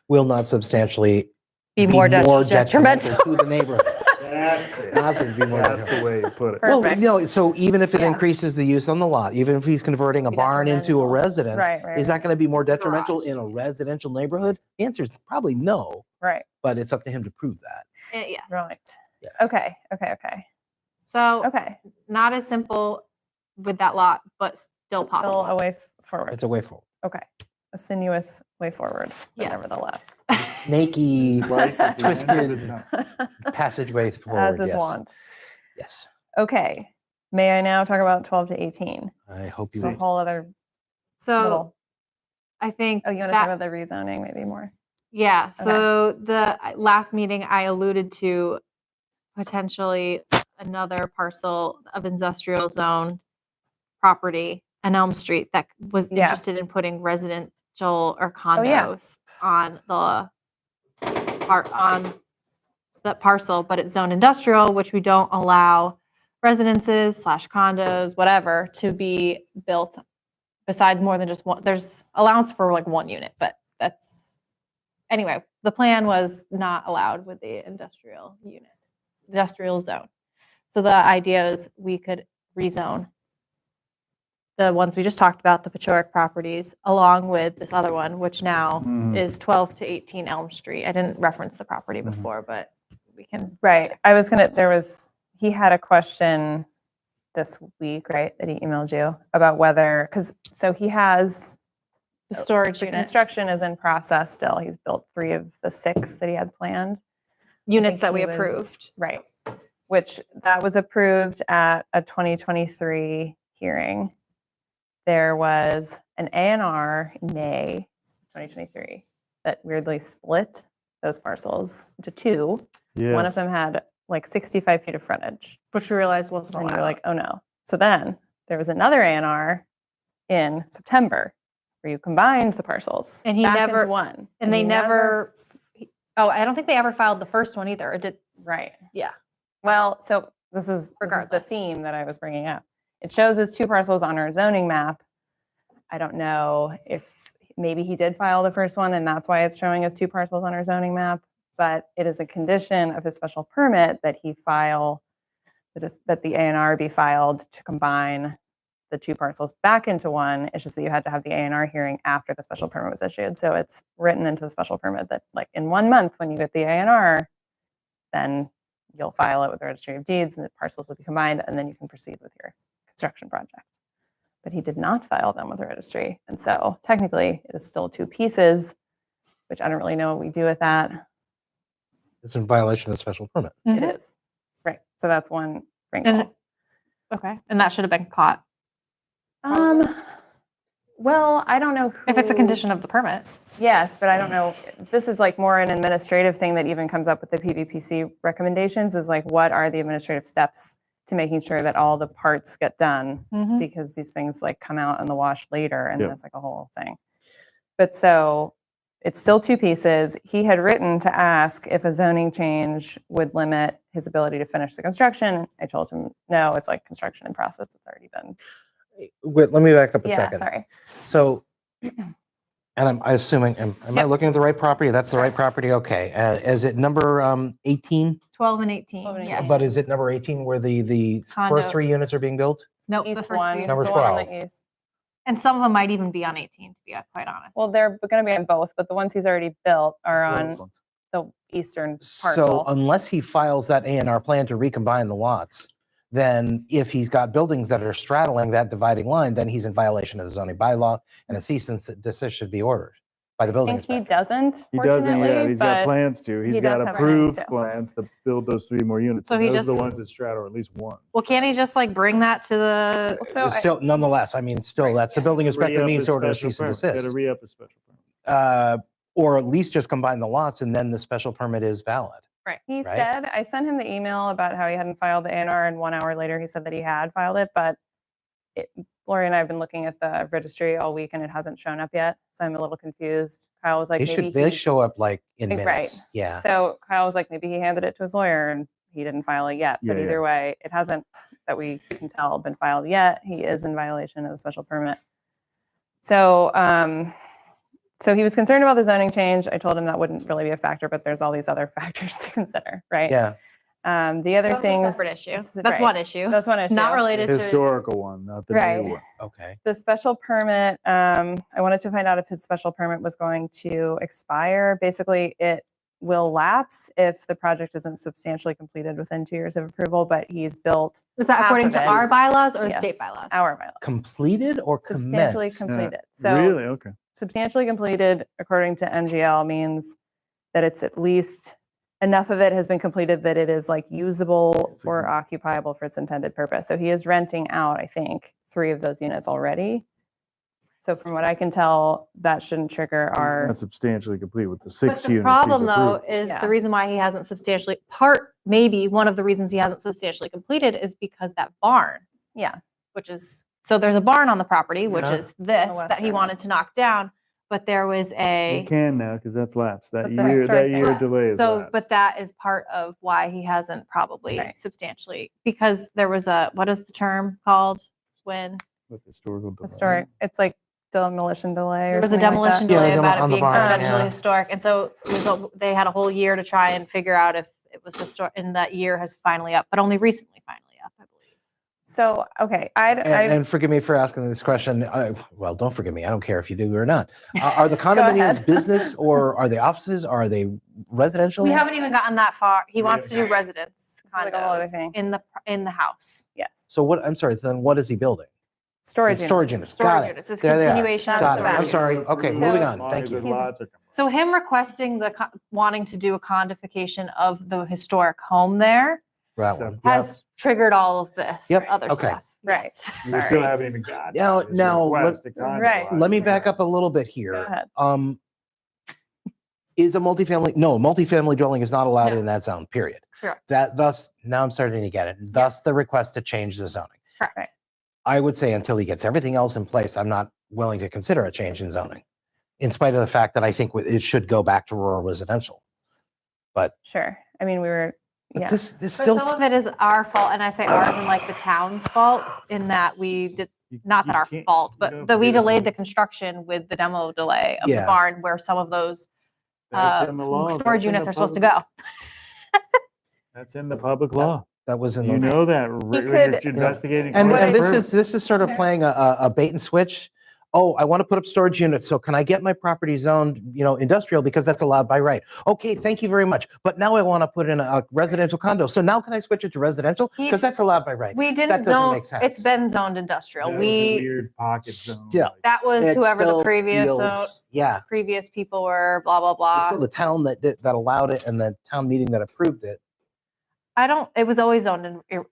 Will not substantially be more detrimental. to the neighborhood. That's it. Not to be more That's the detrimental. way you put it. Perfect. Well, no, so even if it Yeah. increases the use on the lot, even if he's converting a Be barn into a detrimental. residence, Right. is that going to be more detrimental Garage. in a residential neighborhood? The answer is probably no, Right. but it's up to him to prove that. Yes. Right. Yeah. Okay. So Okay. not as simple with that lot, but still Still possible. a way forward. It's a way forward. Okay. A sinuous way forward, but Yes. nevertheless. Snaky, Right at the end of twisted the time. passageway forward. As is yes. wont. Yes. Okay. May I now talk about 12 to 18? I hope you It's a will. whole other So little. I think Oh, you want to talk that- about the rezoning maybe more? Yeah, Okay. so the last meeting I alluded to potentially another parcel of industrial zone property on Elm Street that was Yeah. interested in putting residential or Oh, yeah. condos on the that parcel, but it's zoned industrial, which we don't allow residences / condos, whatever, to be built besides more than just one. There's allowance for like one unit, but that's anyway. The plan was not allowed with the industrial zone. So the idea is we could rezone the ones we just talked about, the Pechoric properties, along with this other one, which now Mhm. is 12 to 18 Elm Street. I didn't reference the property Mhm. before, but we can. Right. He had a question this week, right, that he emailed you about whether, so he has, The storage the unit construction is in process still. He's built 3 of the 6 that he had planned. units think that we he was- approved. Right. Which that was approved at a 2023 hearing. There was an A&R in May 2023 that weirdly split those parcels into 2. One of Yes. them had like 65 feet of frontage. Which we realized wasn't And you allowed. were like, oh no. So then there was another A&R in September where you combined the parcels And he back never- into one. and they he never, I don't think they ever filed the first one either. Or did, Right. yeah. Well, so this is the Regardless. theme that I was bringing up. It shows as 2 parcels on our zoning map. I don't know if maybe he did file the first one and that's why it's showing as 2 parcels on our zoning map, but it is a condition of his special permit that he file, that the A&R be filed to combine the 2 parcels back into one. It's just that you had to have the A&R hearing after the special permit was issued. So it's written into the special permit that like in 1 month when you get the A&R, then you'll file it with the registry of deeds and the parcels will be combined and then you can proceed with your construction project. But he did not file them with the registry. And so technically it is still 2 pieces, which I don't really know what we do with that. It's in violation of the special permit. Mhm. It is. Right. So that's one wrinkle. Okay. And that should have been caught Well, I don't know if it's a who- condition of the permit. Yes, but I don't know. This is like more an administrative thing that even comes up with the PVPC recommendations is like, what are the administrative steps to making sure that all the parts get done? Mhm. Because these things like come out in the wash later and Yep. that's like a whole thing. But so it's still 2 pieces. He had written to ask if a zoning change would limit his ability to finish the construction. I told him, no, it's like construction in process. It's already been. Wait, let me back up a Yeah, second. sorry. So, and I'm assuming, am I Yep. looking at the right property? That's the right property? Okay. Is it number 18? 12 and 18. 12 and Yes. 18. But is it number 18 where the Condo. first 3 units are being built? Nope. The East first one, three. Number the one on the 12. east. And some of them might even be on 18, to be quite honest. Well, they're going to be on both, but the ones he's already built are on the eastern parcel. So unless he files that A&R plan to recombine the lots, then if he's got buildings that are straddling that dividing line, then he's in violation of the zoning bylaw and a cease and desist should be ordered by the I building think he inspector. doesn't, He doesn't yet. fortunately, He's got but plans to. He's he got does have plans approved to. plans to build those 3 more units. So and he those are the just- ones that straddle at least one. well, can't he just like bring that to the, So It's still, nonetheless, I mean, still, Right, that's the yeah. building inspector Re-up needs his to order a special cease and permit. Gotta desist. re-up a special permit. Or at least just combine the lots and then the special permit is valid. he right? said, I sent him the email about how he hadn't filed the A&R and 1 hour later he said that he had filed it, but Lori and I have been looking at the registry all week and it hasn't shown up yet. So I'm a little confused. Kyle was like, maybe They he- show up like in Right. minutes. Yeah. So Kyle was like, maybe he handed it to his lawyer and he didn't file it yet. But Yeah, either way, it hasn't, that we can tell, been filed yet. He is in violation of the special permit. So, so he was concerned about the zoning change. I told him that wouldn't really be a factor, but there's all these other factors to consider, right? Yeah. The other that's a things. separate issue. it's- That's right. one issue. That's one issue. Not related to, Historical one, not the Right. new one. Okay. The special permit, I wanted to find out if his special permit was going to expire. Basically, it will lapse if the project isn't substantially completed within 2 years of approval, but he's built is that half according of to it. our bylaws or Yes. state bylaws? our bylaw. Completed or Substantially commenced? completed. So Really? Okay. substantially completed, according to MGL, means that it's at least enough of it has been completed that it is like usable It's a or good- occupiable for its intended purpose. So he is renting out, I think, 3 of those units already. So from what I can tell, that shouldn't trigger He's our, not substantially complete with the But 6 the units. problem he's though approved. is Yeah. the reason why he hasn't substantially, maybe one of the reasons he hasn't substantially completed is because that barn, yeah. which is, so there's a barn on the property, which Yeah. is this, west that he side. wanted to knock down, but there was You a, can now because that's lapsed. That That's a year, historic that year thing. delay is so, lapsed. but that is part of why he hasn't probably Right. substantially, because there was a, what is the term called when? With historical delay. Historic, it's like demolition delay There or was a something like demolition that. Yeah, delay about on it the being barn, potentially yeah. historic. And so they had a whole year to try and figure out if it was historic, and that year has finally up, but only recently finally up, I believe. So, okay, And forgive me for asking this question. Well, don't forgive me. I don't care if you do or not. Are the ahead. condominiums business or are they offices? Are they residential? We haven't even gotten that far. He wants to do residence It's like a whole other condos thing. in the house. Yes. So what, I'm sorry, then what is he building? Storage Storage units. units. Got Storage it. units. It's There they are. continuation of Got the it. I'm back. sorry. Okay, So- moving As on. long Thank as you. there's lots of- So him requesting wanting to do a condification of the historic home there That one. has triggered all of this Yep, other okay. stuff. Right. Yes. We still Sorry. haven't even got. Now- to his now, request to condo Right. lots. Let me back up a little bit Go here. ahead. Is a multifamily, no, multifamily dwelling is not allowed No. in that zone, period. Correct. That thus, now I'm starting to get it. Thus the request to change the zoning. Correct. I would say until he gets everything else in place, I'm not willing to consider a change in zoning. In spite of the fact that I think it should go back to rural residential. Sure. I mean, we were, But yeah. this But still, some of it is our fault, and I say ours in like the town's fault in that we did, not that You our can't- fault, you but don't that we forget- delayed the construction with the demo delay of the Yeah. barn where some of those That's in the law. storage That's in units the are supposed to public- go. That's in the public law. that was in You the, know that when you're could- investigating. and commercial this permits. is sort of playing a bait and switch. Oh, I want to put up storage units. So can I get my property zoned, industrial because that's allowed by right? Okay, thank you very much. But now I want to put in a residential condo. So now can I switch it to residential? He- Because that's allowed by right. We That didn't doesn't zone, make sense. it's been zoned industrial. That was a We, weird pocket zone. Still. like- that was It whoever the still previous, feels- yeah. previous people were, blah, blah, blah. So the town that allowed it and the town meeting that approved it. It was always zoned in,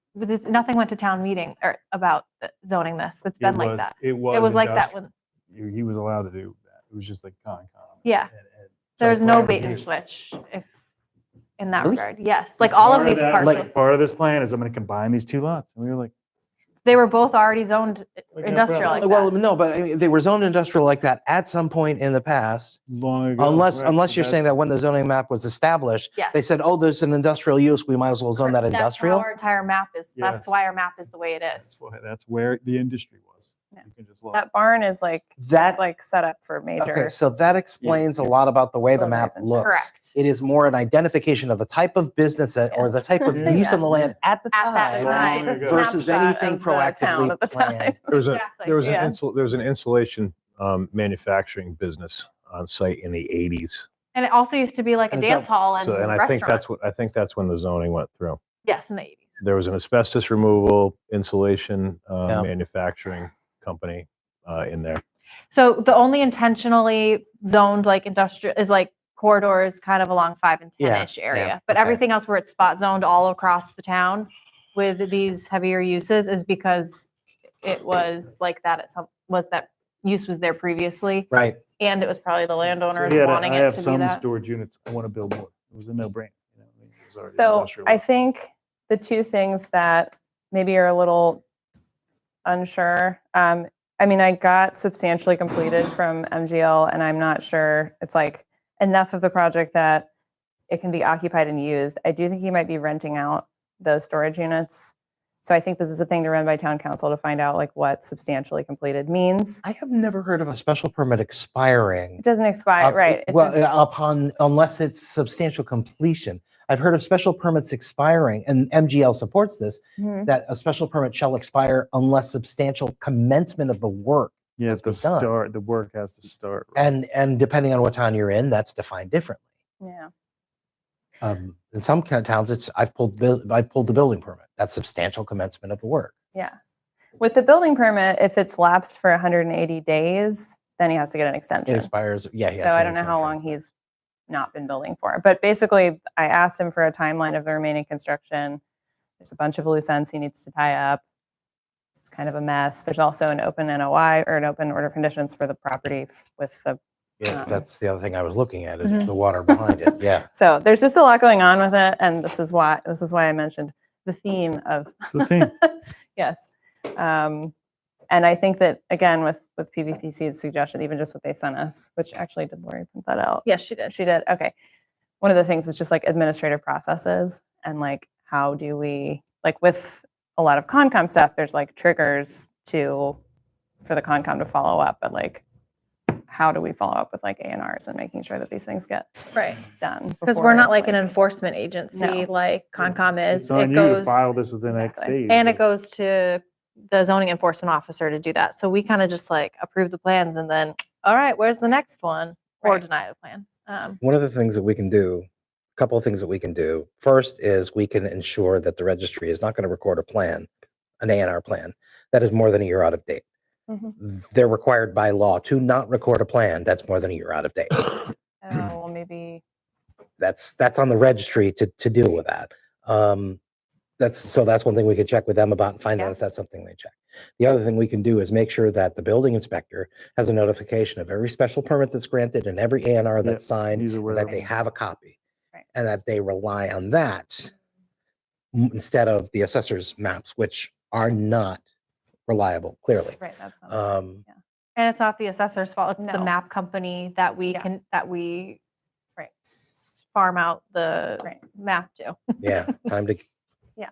nothing went to town meeting or about zoning this. It's been It like was- that. It It was like that industrial. when, He was allowed to do that. It was just like Concom. Yeah. And there's site no plan bait and review. switch in that Really? regard. Yes, like all of Part these that- parcels, like, part of this plan is I'm going to combine these two lots. And we were like, they were both already zoned Like, no industrial like problem. Well, that. no, but I mean, they were zoned industrial like that at some point in the past. long ago. Unless right, you're saying that when the zoning map was established, Yes. they said, oh, there's an industrial use, we might as well zone that That's how industrial. our entire map is, that's Yes. why our map is the way it is. That's where the industry was. Yeah. You can just look. That barn is like, That, it's like set up for major. okay, so that explains a lot about the way the map Buildings and- looks. Correct. It is more an identification of the type of business or the Yes. type of Yeah. use on the land at the At that time time. It's a versus snapshot anything of the town proactively at the time. planned. There was Exactly, there was an insulation manufacturing business on site in the 80s. And it also used to be like a And is that- dance hall and So, and I think restaurant. that's when the zoning went through. Yes, in the 80s. There was an asbestos removal, insulation Yeah. manufacturing company in there. So the only intentionally zoned like industrial is like corridors kind of along 5 and 10-ish Yeah, area. yeah, But okay. everything else where it's spot zoned all across the town with these heavier uses is because it was like that that use was there previously. Right. And it was probably the landowners Yeah, wanting I it have to be some that. storage units. I want to build more. It was a no-brainer. You know, I mean, it was already So industrial. I think the two things that maybe are a little unsure. I mean, I got substantially completed from MGL, and I'm not sure it's like enough of the project that it can be occupied and used. I do think he might be renting out those storage units. So I think this is a thing to run by town council to find out like what substantially completed means. I have never heard of a special permit expiring. It doesn't expire, right? It Well, just- unless it's substantial completion. I've heard of special permits expiring, and MGL supports this, Mhm. that a special permit shall expire unless substantial commencement of the work. You have to be done. start, the work has to start. right? And depending on what town you're in, that's defined differently. Yeah. In some towns, I've pulled the building permit. That's substantial commencement of the work. Yeah. With the building permit, if it's lapsed for 180 days, then he has to get an It extension. expires, yeah. he has So to I get don't know an how extension. long he's not been building for. But basically, I asked him for a timeline of the remaining construction. There's a bunch of loose ends he needs to tie up. It's kind of a mess. There's also an open NOI or an open order of conditions for the property with the, Yeah, that's the other thing I was looking at is Mhm. the water behind it. Yeah. so there's just a lot going on with it. And this is why I mentioned the theme of It's the thing. yes. And I think that again, with PVPC's suggestion, even just what they sent us, which actually did Lori print that out? Yes, she did. She did. Okay. One of the things is just like administrative processes and like how do we like with a lot of Concom stuff, there's like triggers for the Concom to follow up, but like how do we follow up with like A&Rs and making sure that these things get Right. done? Because before we're not it's, like an enforcement agency No. like Concom is. It's on It you to goes, file this within X Exactly. days. and it goes to the zoning enforcement officer to do that. So we kind of just like approve the plans and then, all right, where's the next one? Or Right. deny the plan. One of the things that we can do, a couple of things that we can do. First is we can ensure that the registry is not going to record a plan, an A&R plan, that is more than a year out of date. Mhm. They're required by law to not record a plan that's more than a year out of date. Oh, well, maybe. That's on the registry to deal with that. That's one thing we could check with them about and find out Yeah. if that's something they check. The other thing we can do is make sure that the building inspector has a notification of every special permit that's granted and every A&R that's signed, He's and aware that of they it. have a copy. Right. And that they rely on that instead of the assessor's maps, which are not reliable, clearly. Right, that's not. Um, And it's not the assessor's fault. It's the No. map company that we Yeah. can, that we Right. farm out the Right. map to. yeah, time to,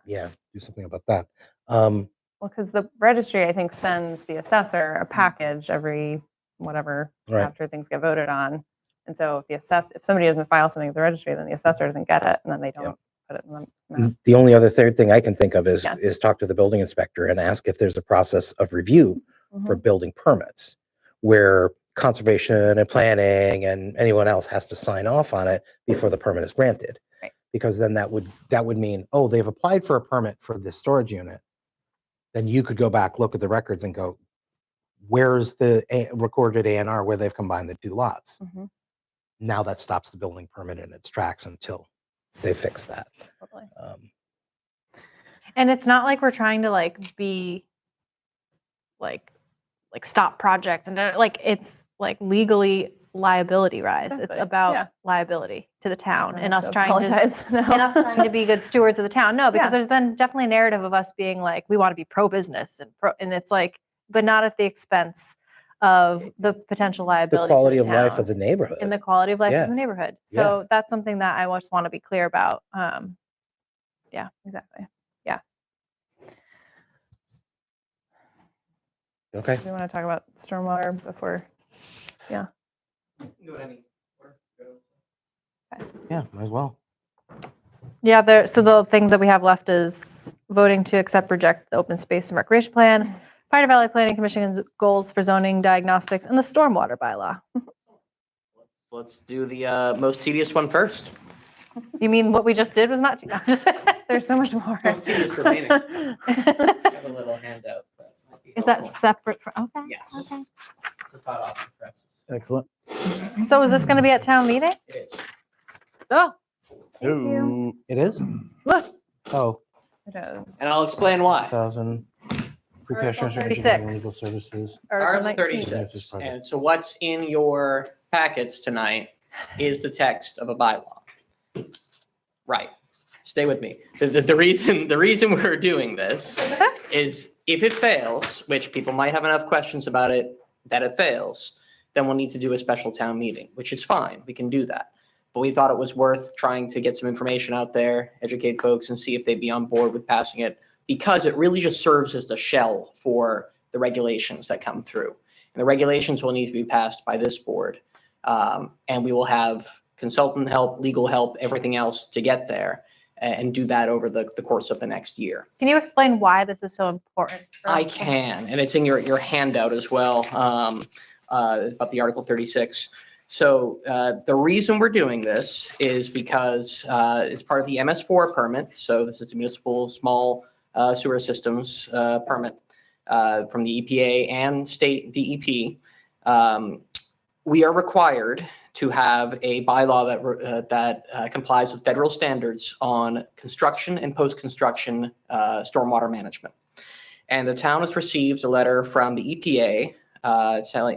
Yeah. do something about that. Well, because the registry, I think, sends the assessor a package every whatever Right. after things get voted on. And so if somebody doesn't file something at the registry, then the assessor doesn't get it, and then they don't put it in the map. The only other third thing I can think of is Yeah. talk to the building inspector and ask if there's a process of review for Mhm. building permits where conservation and planning and anyone else has to sign off on it before the permit is granted. Right. Because then that would mean, oh, they've applied for a permit for this storage unit. Then you could go back, look at the records and go, where's the recorded A&R where they've combined the two lots? Mhm. Now that stops the building permit in its tracks until they fix that. Totally. And it's not like we're trying to like be like stop projects and like it's like legally liability rise. It's Exactly. about Yeah. liability to the town I and have us to trying to apologize now. and us trying to be good stewards of the town. No, because Yeah. there's been definitely a narrative of us being like we want to be pro business and it's like, but not at the expense of the potential The liability quality to of the life town of the neighborhood. and the quality of life Yeah. in the neighborhood. Yeah. So that's something that I just want to be clear about. Exactly. Okay. Do we want to talk about stormwater before? Yeah, might as well. Yeah, so the things that we have left is voting to accept, reject the open space and recreation plan, Pioneer Valley Planning Commission's goals for zoning diagnostics, and the stormwater bylaw. Let's do the most tedious one first. You mean what we just did was not? There's so much more. Most tedious remaining. I have a little handout. that might be Is that helpful. separate from, okay? Yes. Okay. It's hot off the presses. Excellent. So is this going to be at town meeting? It is. Oh, Ooh. It is? look, Oh, It is. And I'll explain why. 1,000. Free cash Article transfer, 36. legal services. Article Article 19. 36. And so what's in your packets tonight is the text of a bylaw. Right. Stay with me. The reason we're doing this is if it fails, which people might have enough questions about it, that it fails, then we'll need to do a special town meeting, which is fine. We can do that. But we thought it was worth trying to get some information out there, educate folks and see if they'd be on board with passing it, because it really just serves as the shell for the regulations that come through. And the regulations will need to be passed by this board. And we will have consultant help, legal help, everything else to get there and do that over the course of the next year. Can you explain why this is so important? for I us? can, and it's in your handout as well, about the Article 36. So the reason we're doing this is because it's part of the MS4 permit. So this is the municipal small sewer systems permit from the EPA and state DEP. We are required to have a bylaw that complies with federal standards on construction and post-construction stormwater management. And the town has received a letter from the EPA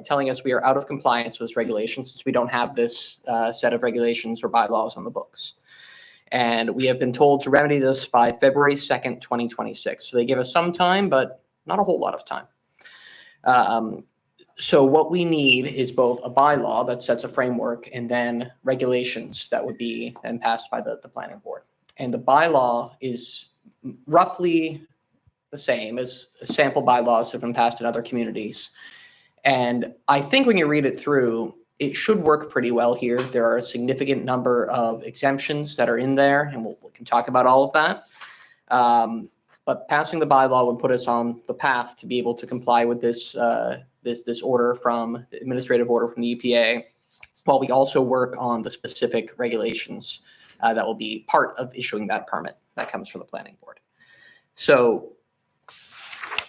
telling us we are out of compliance with this regulation since we don't have this set of regulations or bylaws on the books. And we have been told to remedy this by February 2nd, 2026. So they give us some time, but not a whole lot of time. So what we need is both a bylaw that sets a framework and then regulations that would be then passed by the planning board. And the bylaw is roughly the same as sample bylaws have been passed in other communities. And I think when you read it through, it should work pretty well here. There are a significant number of exemptions that are in there, and we can talk about all of that. But passing the bylaw would put us on the path to be able to comply with this this order from the administrative order from the EPA, while we also work on the specific regulations that will be part of issuing that permit that comes from the planning board. So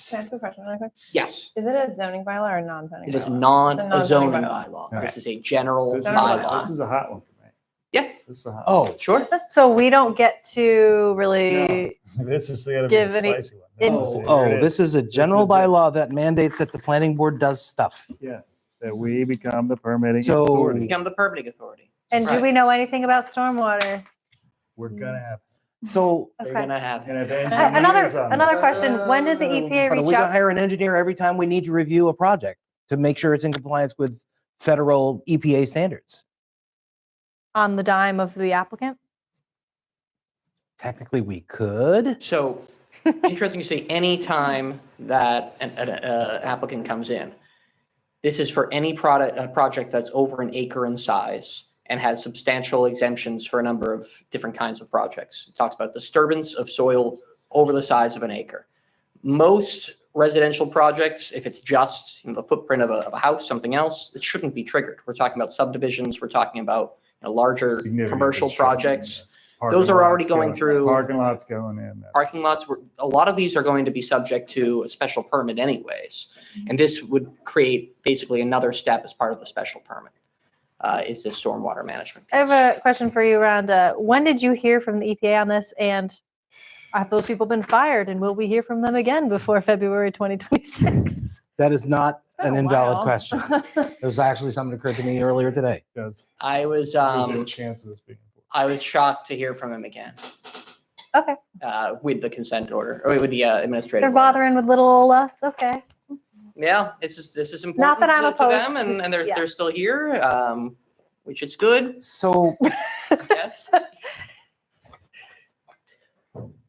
Can I ask a question really quick? yes, Is it a zoning bylaw or a non-zoning bylaw? it is It's a a non-zoning zoning bylaw. bylaw. This is a general This is General a- bylaw. This is a hot one for me. Yeah. This is a hot one. Oh, Sure. So we don't get to really, This is the other Give any- spicy one. This is- here oh, it this is a general is it. bylaw that mandates that the planning board does stuff. Yes, that we become the permitting So- authority. Become the permitting authority. and do Right. we know anything about stormwater? We're gonna have. So, They're Okay. gonna have. gonna have Another, engineers on another this. question, when did the EPA but are reach we gonna out? hire an engineer every time we need to review a project to make sure it's in compliance with federal EPA standards? On the dime of the applicant? Technically, we could. So interesting you say any time that an applicant comes in. This is for any project that's over an acre in size and has substantial exemptions for a number of different kinds of projects. It talks about disturbance of soil over the size of an acre. Most residential projects, if it's just the footprint of a house, something else, it shouldn't be triggered. We're talking about subdivisions, we're talking about larger Significant commercial construction, projects. Parking Those are already lots going through- Parking lots going in. Parking lots, a lot of these are going to be subject to a special permit anyways. And this would create basically another step as part of the special permit, is this stormwater management I piece. have a question for you, Rhonda. When did you hear from the EPA on this? And have those people been fired? And will we hear from them again before February 2026? That is not been an a invalid while. question. It was actually something that occurred to me earlier today. Does, I was, there's a chance of this being. I was shocked to hear from him again, Okay, with the consent order, or with the administrative. they're order. bothering with little old us, okay. Yeah, this is important Not that I'm to them, opposed. and they're Yeah. they're still here, which is good. So, Yes.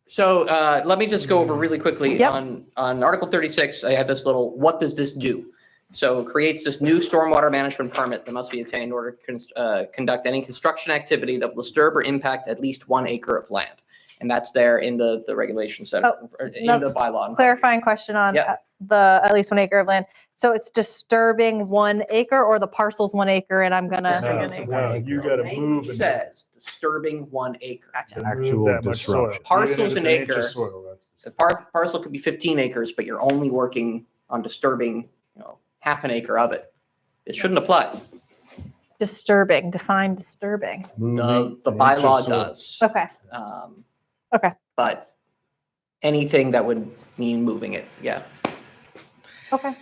So let me just go over really quickly Yep. on Article 36. I have this little, what does this do? So it creates this new stormwater management permit that must be obtained in order to conduct any construction activity that will disturb or impact at least 1 acre of land. And that's there in the regulation set, or in no, the bylaw. Clarifying question on Yeah. the at least 1 acre of land. So it's disturbing 1 acre or the parcel's 1 acre and I'm gonna, Disturbing. No, you gotta move. It and says disturbing 1 acre. move Actual that much soil. disruption. Parcel's Even if an it's inch of acre. soil, that's The parcel could be 15 acres, but you're only working on disturbing, half an acre of it. It shouldn't apply. disturbing, define disturbing. moving The an inch of bylaw soil. does. Okay, Okay. But anything that would mean moving it, yeah. okay.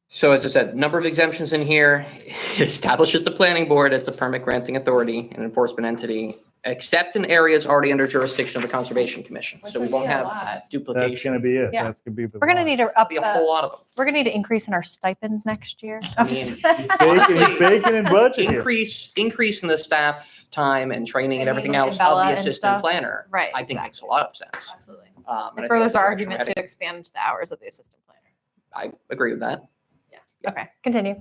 So as I said, number of exemptions in here, it establishes the planning board as the permit granting authority and enforcement entity, except in areas already under jurisdiction of the Conservation Commission. So we won't have That's duplication. gonna be it. Yeah. That's gonna be the. We're gonna line. need to up, Be a whole lot of them. we're gonna need to increase in our stipend next year. I I'm mean, just- He's baking in budget here. Increase in the staff time and training and everything Training else and of Bella the and assistant stuff. planner. Right, I think exactly. makes a lot of sense. Absolutely. And I think Furthers that's the our direction we're argument to heading. expand the hours of the assistant planner. I agree with that. Okay, continue.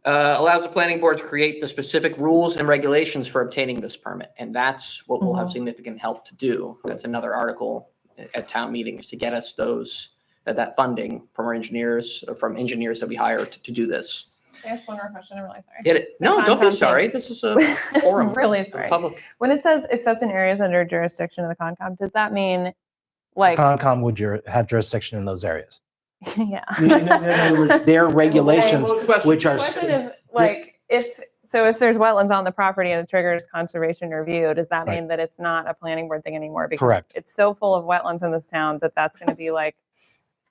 Allows the planning board to create the specific rules and regulations for obtaining this permit. And that's what we'll have significant help to do. That's another article at town meetings to get us that funding from our engineers, or from engineers that we hire to do this. Can I ask one more question? I'm really sorry. Get it? No, don't be Concom sorry. thing. This is a forum. Really for sorry. Public. When it says except in areas under jurisdiction of the Concom, does that mean like, Concom would have jurisdiction in those areas. Yeah. Their regulations, which the are, question is like, if there's wetlands on the property and it triggers conservation review, does that Right. mean that it's not a planning board thing anymore? Because Correct. it's so full of wetlands in this town that that's going to be like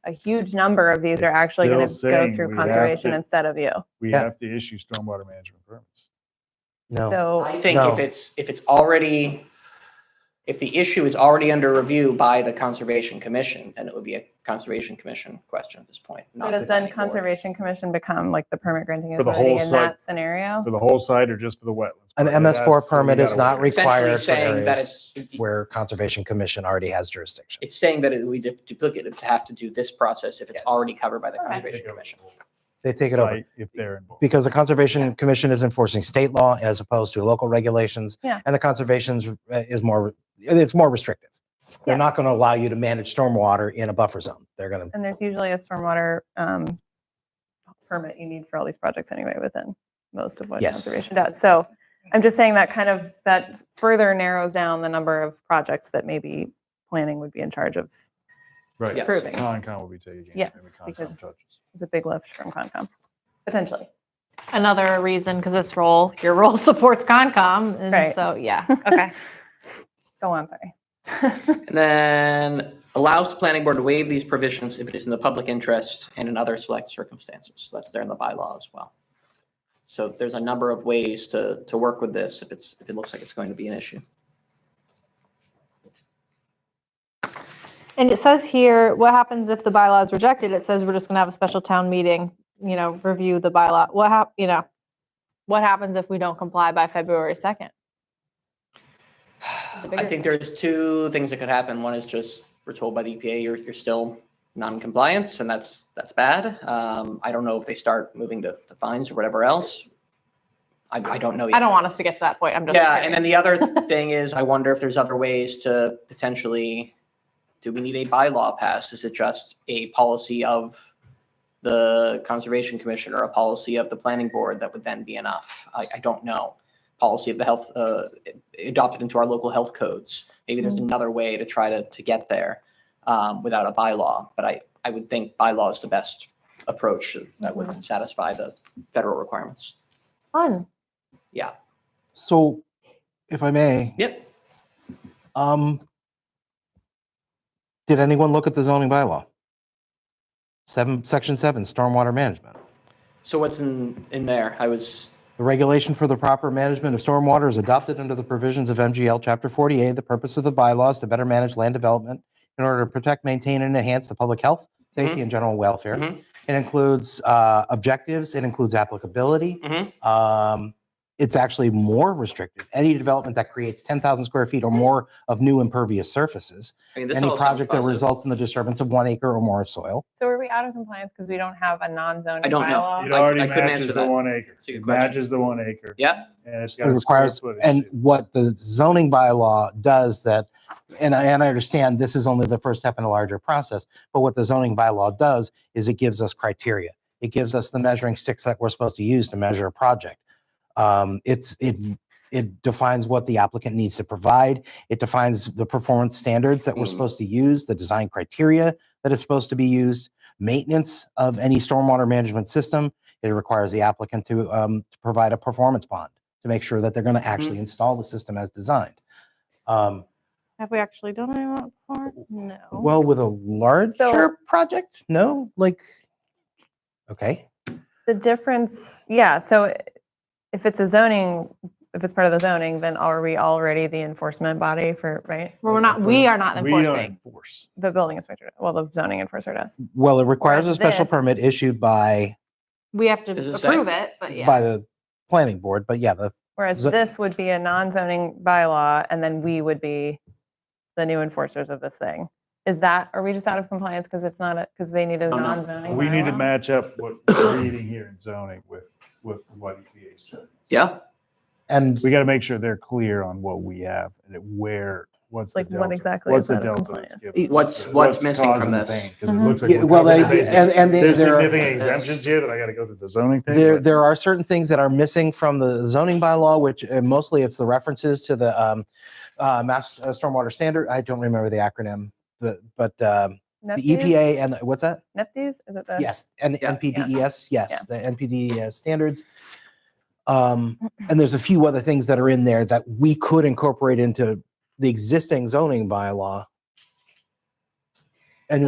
a huge number of these are It's actually going to still go saying through we have conservation to- instead of you. We Yeah. have to issue stormwater management permits. no. So I think No. if the issue is already under review by the Conservation Commission, then it would be a Conservation Commission question at this point. So not the does then planning board. Conservation Commission become like the permit granting For the authority whole in site. that scenario? For the whole site or just for the wetlands? An part? MS4 That's where permit you is gotta not work. Essentially required for saying that areas it's- where Conservation Commission already has jurisdiction. It's saying that it would be duplicative to have to do this process if it's Yes. already covered by the Okay. Conservation Commission. They take it over. site if they're involved. Because the Conservation Commission is enforcing state law as opposed to local regulations. Yeah. And the conservation's is more, it's more restrictive. They're Yes. not going to allow you to manage stormwater in a buffer zone. They're going to, And there's usually a stormwater permit you need for all these projects anyway within most of what Yes. conservation does. So I'm just saying that further narrows down the number of projects that maybe planning would be in charge of. Right. Yes. Approving. Concom will be taking. Yes, any Concom because- touches. It's a big lift from Concom, potentially. Another reason, because your role supports Concom, and Right. so, yeah, okay. Go on, sorry. And then allows the planning board to waive these provisions if it is in the public interest and in other select circumstances. So that's there in the bylaw as well. So there's a number of ways to work with this if it looks like it's going to be an issue. And it says here, what happens if the bylaw is rejected? It says we're just gonna have a special town meeting, review the bylaw. What happens if we don't comply by February 2nd? I think there's two things that could happen. One is just we're told by the EPA you're still non-compliance, and that's bad. I don't know if they start moving to fines or whatever else. I don't know yet. I don't want us to get to that point. I'm just. Yeah, and curious. then the other thing is I wonder if there's other ways to potentially, do we need a bylaw passed? Is it just a policy of the Conservation Commission or a policy of the planning board that would then be enough? I don't know. Policy of the health, adopted into our local health codes. Maybe there's another way to try to get there without a bylaw. But I would think bylaw is the best approach that would satisfy the federal requirements. Fun. Yeah. so if I may, Yep. did anyone look at the zoning bylaw? Section 7, stormwater management. So what's in there? The regulation for the proper management of stormwater is adopted under the provisions of MGL Chapter 48. The purpose of the bylaws to better manage land development in order to protect, maintain, and enhance the public health, safety, and general welfare. Mhm. It includes objectives. It includes applicability. It's actually more restrictive. Any development that creates 10,000 square feet or more of new impervious surfaces. I mean, this Any all sounds project that positive. results in the disturbance of 1 acre or more of soil. So are we out of compliance because we don't have a non-zoning I don't know. bylaw? It I already couldn't matches answer the that. 1 acre. That's a good It question. matches the 1 acre. Yeah. And it's It got a square requires, footage. and what the zoning bylaw does that, and I understand this is only the first step in a larger process, but what the zoning bylaw does is it gives us criteria. It gives us the measuring sticks that we're supposed to use to measure a project. It defines what the applicant needs to provide. It defines the performance standards that we're supposed to use, the design criteria that is supposed to be used, maintenance of any stormwater management system. It requires the applicant to provide a performance bond to make sure that they're going to actually install the system as designed. Have we actually done any of that before? No. Well, with a larger project, no, okay. The difference, yeah, so if it's part of the zoning, then are we already the enforcement body for, right? Well, we are not We don't enforcing. enforce. The building inspector, well, the zoning enforcer does. Well, it requires a Whereas special this- permit issued by We have to Does it say? approve it, but yeah. the planning board, but yeah, Whereas Zo- this would be a non-zoning bylaw, and then we would be the new enforcers of this thing. Are we just out of compliance because it's not, because they need a no. non-zoning We need to bylaw? match up what we're reading here in zoning with what EPA is doing. Yeah. and We got to make sure they're clear on what we have and what's the Like, what delta. exactly What's is the out of delta compliance? that's giving us- What's missing from causing the this? pain? 'Cause it looks like Yeah, we're well, covering they- basics. and There's there are- significant exemptions here that I got to go through the zoning thing. there but- there are certain things that are missing from the zoning bylaw, which mostly it's the references to the mass stormwater standard. I don't remember the acronym, but the EPA and what's that? NEPDES, is it the? Yes, and Yeah. NPDES, yes, Yeah. the NPDES standards. And there's a few other things that are in there that we could incorporate into the existing zoning bylaw. And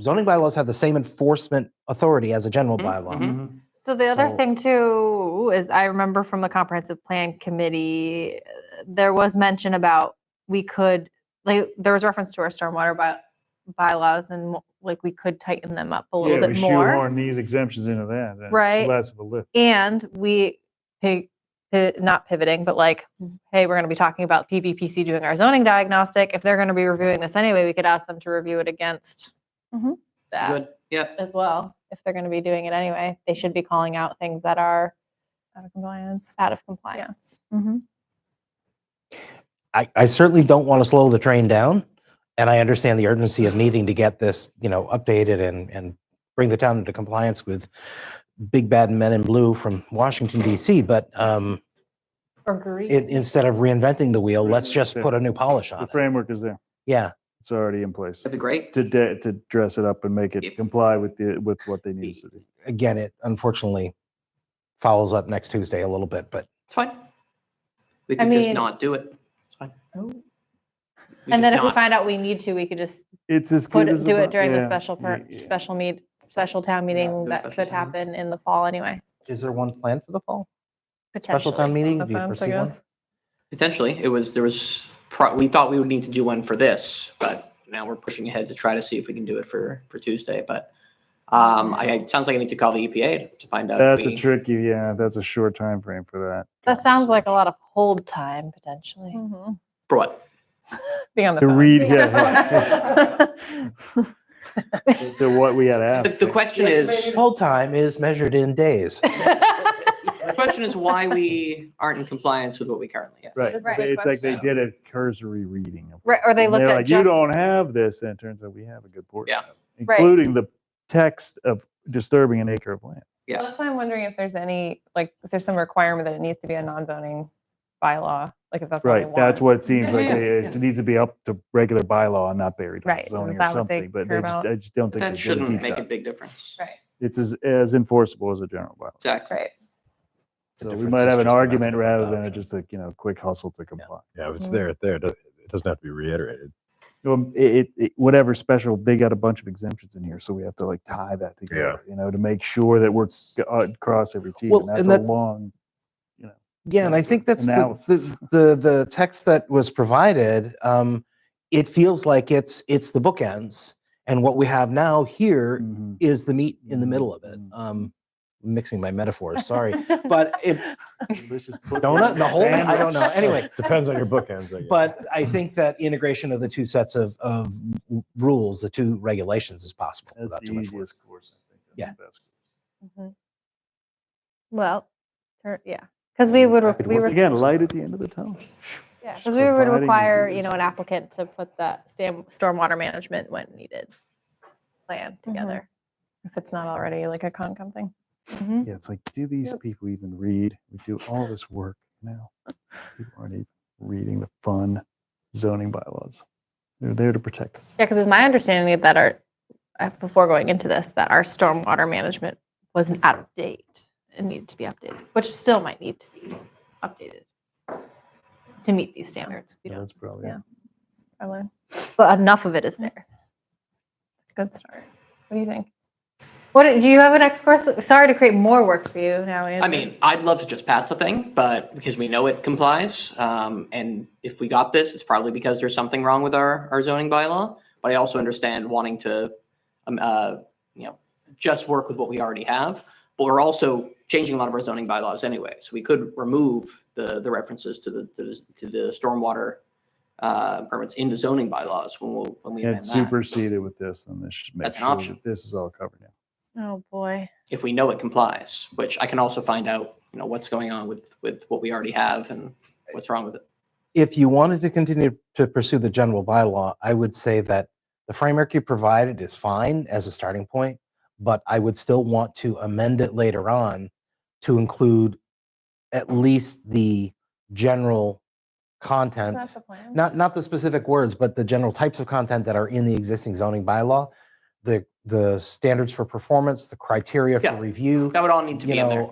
zoning bylaws have the same enforcement authority as a general bylaw. mhm. So the other So- thing too is I remember from the comprehensive plan committee, there was mention about there was reference to our stormwater bylaws and we could tighten them up a little Yeah, we bit more. shoehorn these exemptions into that. That's Right. less of a lift. And not pivoting, but hey, we're going to be talking about PVPC doing our zoning diagnostic. If they're going to be reviewing this anyway, we could ask them to review it against Mhm. that Good. Yeah. as well. if they're going to be doing it anyway. They should be calling out things that are Out of compliance. out of compliance. I certainly don't want to slow the train down. And I understand the urgency of needing to get this, updated and bring the town into compliance with big bad men in blue from Washington DC. But Agree. instead of reinventing the wheel, let's just Framework put a new polish on The it. framework is there. Yeah. It's already in place That'd be great. to dress it up and make it If- comply with what they need to do. Again, it unfortunately follows up next Tuesday a little bit, but It's fine. We I could just mean- not do it. It's fine. We And then just if we not- find out we need to, we could just It's as put good it, as do the it bu- during the yeah, special special town meeting do a that special could town happen in the fall anyway. is there one planned for the fall? Special town Potentially. meeting? That Do you sounds, I foresee one? guess. Potentially, we thought we would need to do one for this, but now we're pushing ahead to try to see if we can do it for Tuesday. But it sounds like I need to call the EPA to find out. That's if a tricky, that's a short time frame for that. That sounds like a lot of hold time potentially. For what? Be on the To phone. read, to what we had asked. The question is, Hold time is measured in days. the question is why we aren't in compliance with what we currently have. Right, Right. it's like they did a cursory reading of. Right, or they And looked they're at like, you just, don't have this, and it turns out we have a good portion, Yeah. of it, Right. including the text of disturbing an acre of land. Yeah. That's why I'm wondering if there's if there's some requirement that it needs to be a non-zoning bylaw, like if that's what they Right, that's want. what it seems like. Yeah, It needs to be up to regular bylaw and not buried in Right, zoning is or that what they something, but care they just, about? I just don't think. That they did a shouldn't deep make a dive. big difference. Right, It's as enforceable as a general bylaw. Exactly. right. So we difference might is have an just the argument method of rather than adoption. just a quick hustle to comply. Yeah, if it's there, it's there. It doesn't have to be reiterated. Well, whatever special, they got a bunch of exemptions in here, so we have to like tie that together, to make sure that we're cross every T. Well, And that's and a that's- long, Yeah, and I think that's Analysis. the text that was provided. It feels like it's the bookends, and what we have now here Mhm. is the meat in the middle of it. Mixing my metaphors, sorry, but Delicious cookie donut in the hole. I don't know. sandwich. Anyway, Depends on your bookends, I guess. but I think that integration of the two sets of rules, the two regulations, is possible That's without the too much work. easiest course, I think. That's Yeah. the best. well, yeah, because we would, Happy to we work were, with Again, light at the end of the tunnel. yeah, Just because we would providing require, reviews. an applicant to put that stormwater management when needed plan together. If it's not already like a Concom thing. Yeah, it's like, do these people even read? We do all this work now. People aren't even reading the fun zoning bylaws. They're there to protect us. Yeah, because it was my understanding that before going into this, that our stormwater management was out of date and needed to be updated, which still might need to be updated to meet these standards. We don't, That's probably it. Yeah. Probably. but enough of it is there. Good start. What do you think? Do you have an next course? Sorry to create more work for you now, Andrew. I mean, I'd love to just pass the thing, but because we know it complies, and if we got this, it's probably because there's something wrong with our zoning bylaw. But I also understand wanting to, just work with what we already have. But we're also changing a lot of our zoning bylaws anyway, so we could remove the references to the stormwater permits in the zoning bylaws when we amend It's that. superseded with this, and this should make That's an sure option. that this is all covered now. Oh, boy. If we know it complies, which I can also find out, what's going on with what we already have and what's wrong with it. If you wanted to continue to pursue the general bylaw, I would say that the framework you provided is fine as a starting point, but I would still want to amend it later on to include at least the general content, That's the plan. not the specific words, but the general types of content that are in the existing zoning bylaw, the standards for performance, the criteria Yeah. for review. That would all need to be in there.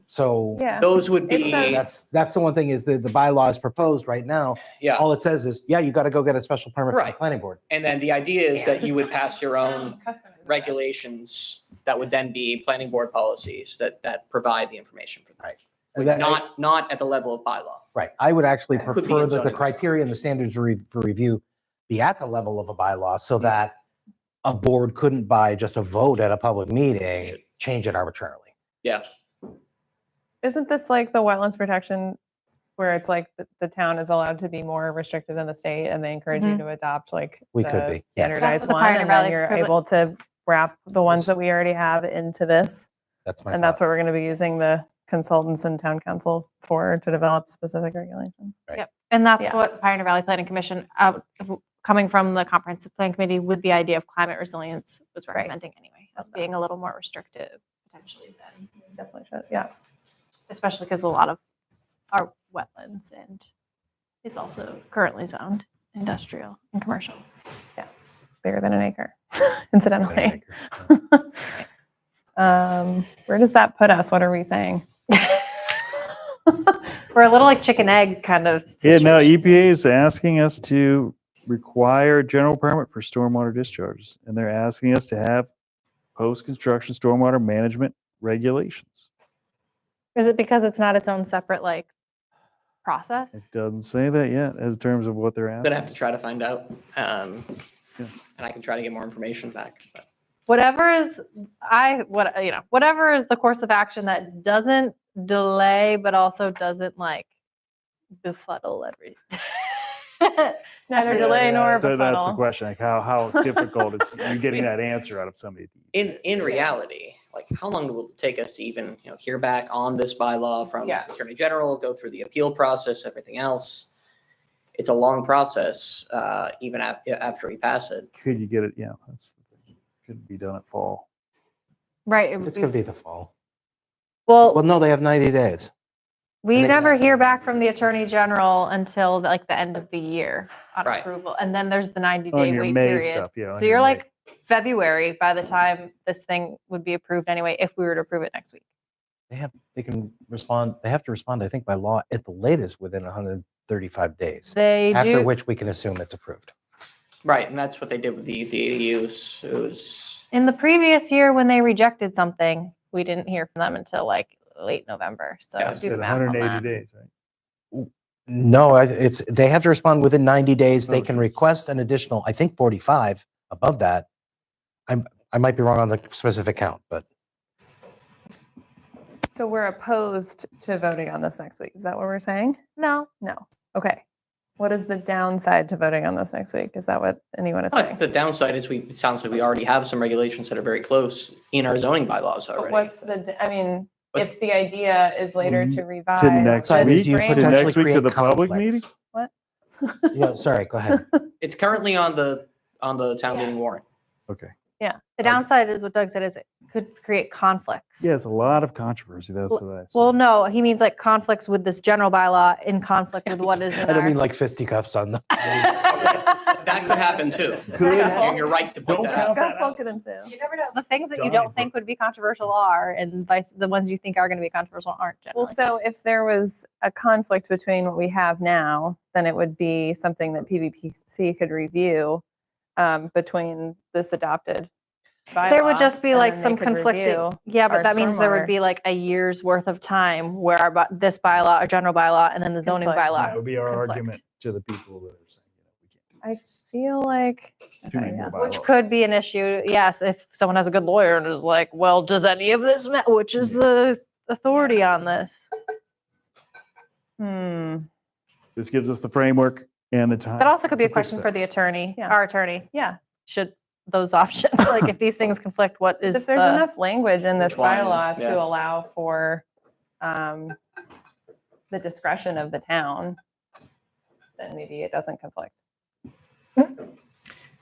So Yeah. Those would It be, says- that's the one thing is the bylaw is proposed right now. yeah. All it says is, yeah, you got to go get a special permit from the Right. planning board. And then the idea is that you would pass your own Customize it. regulations that would then be planning board policies that provide the information for that. And that- Not at the level of bylaw. Right. I would actually That could be prefer in that the zoning bylaw. criteria and the standards for review be at the level of a bylaw so that a board couldn't by just a vote at a public meeting, change it arbitrarily. Yeah. Isn't this like the wetlands protection where it's like the town is allowed to be more restrictive than the state and they encourage you to adopt like We could the be, yes. That's standardized what the one Pioneer and Valley then you're privilege- able to wrap the ones that we already have into this. That's my And thought. that's what we're going to be using the consultants and town council for to develop specific regulations. Yep. And that's Yeah. what Pioneer Valley Planning Commission, coming from the Comprehensive Plan Committee with the idea of climate resilience, was recommending anyway, as being a little more restrictive potentially than, Definitely should. Yeah. especially because a lot of our wetlands and is also currently zoned industrial and commercial. Bigger than an acre, incidentally. Acre. Where does that put us? What are we saying? We're a little like chicken egg kind of. Yeah, no, situation. EPA is asking us to require a general permit for stormwater discharges, and they're asking us to have post-construction stormwater management regulations. Is it because it's not its own separate like process? It doesn't say that yet, as terms of what they're I'm asking. gonna have to try to find out. Yeah. And I can try to get more information back. But Whatever is whatever is the course of action that doesn't delay but also doesn't like befuddle everything. Neither Yeah, delay yeah, nor so that's the befuddle. question, like how difficult is you getting that answer out of somebody? in reality, like how long will it take us to even, hear back on this bylaw from Yeah. Attorney General, go through the appeal process, everything else? It's a long process, even after we pass it. Could you get it? Yeah, that's the thing. Could be done at fall. Right. It's going to be the fall. Well, Well, no, they have 90 days. we they- never hear back from the Attorney General until like the end of the year on Right. approval. And then there's the 90-day On your wait May period. stuff, yeah. on So your you're May. like February by the time this thing would be approved anyway, if we were to approve it next week. They can respond. They have to respond, I think, by law at the latest within 135 days. They After do. which we can assume it's approved. Right, and that's what they did with the ADUs. It was, In the previous year, when they rejected something, we didn't hear from them until like late November. So Yeah, do Said the math on 180 that. days, right? No, it's they have to respond within 90 days. They Oh, can geez. request an additional, I think, 45 above that. I might be wrong on the specific count, but So we're opposed to voting on this next week. Is that what we're saying? No. No. Okay. What is the downside to voting on this next week? Is that what anyone is saying? the downside is it sounds like we already have some regulations that are very close in our zoning bylaws But already. what's the, I mean, What's- if the idea is later to revise. next Downside week? is you framework- To potentially next week to create the public conflicts. meeting? What? Yeah, sorry, go ahead. It's currently on the town Yeah. meeting warrant. Okay. The downside is what Doug said is it could create conflicts. Yeah, it's a lot of controversy. That's what I said. Well, no, he means like conflicts with this general bylaw in conflict with what is in I don't our. mean like fisticuffs on the. That could happen too. Could You're right to put Don't that count out. that out. Scott into. You never know. The things that you Donnie don't think would be controversial are, and the ones you think are going to be controversial aren't generally. Well, so if there was a conflict between what we have now, then it would be something that PVPC could review between this adopted bylaw. There would just be and like then some they could conflicting. review Yeah, but our that means there would stormwater. be like a year's worth of time where this bylaw, our general bylaw, and then the zoning Conflict. bylaw. That would be our conflict. argument to the people that are saying, we can't do I feel like. Too okay, many more yeah. Which bylaws. could be an issue, yes, if someone has a good lawyer and is like, well, does any of this, which is the authority on this? This gives us the framework and the time. That also could be a to fix question for that. the attorney, Yeah. our attorney. Yeah. Should those options, like if these things conflict, what is If there's the? enough language in this Which one? bylaw Yeah. to allow for the discretion of the town, then maybe it doesn't conflict.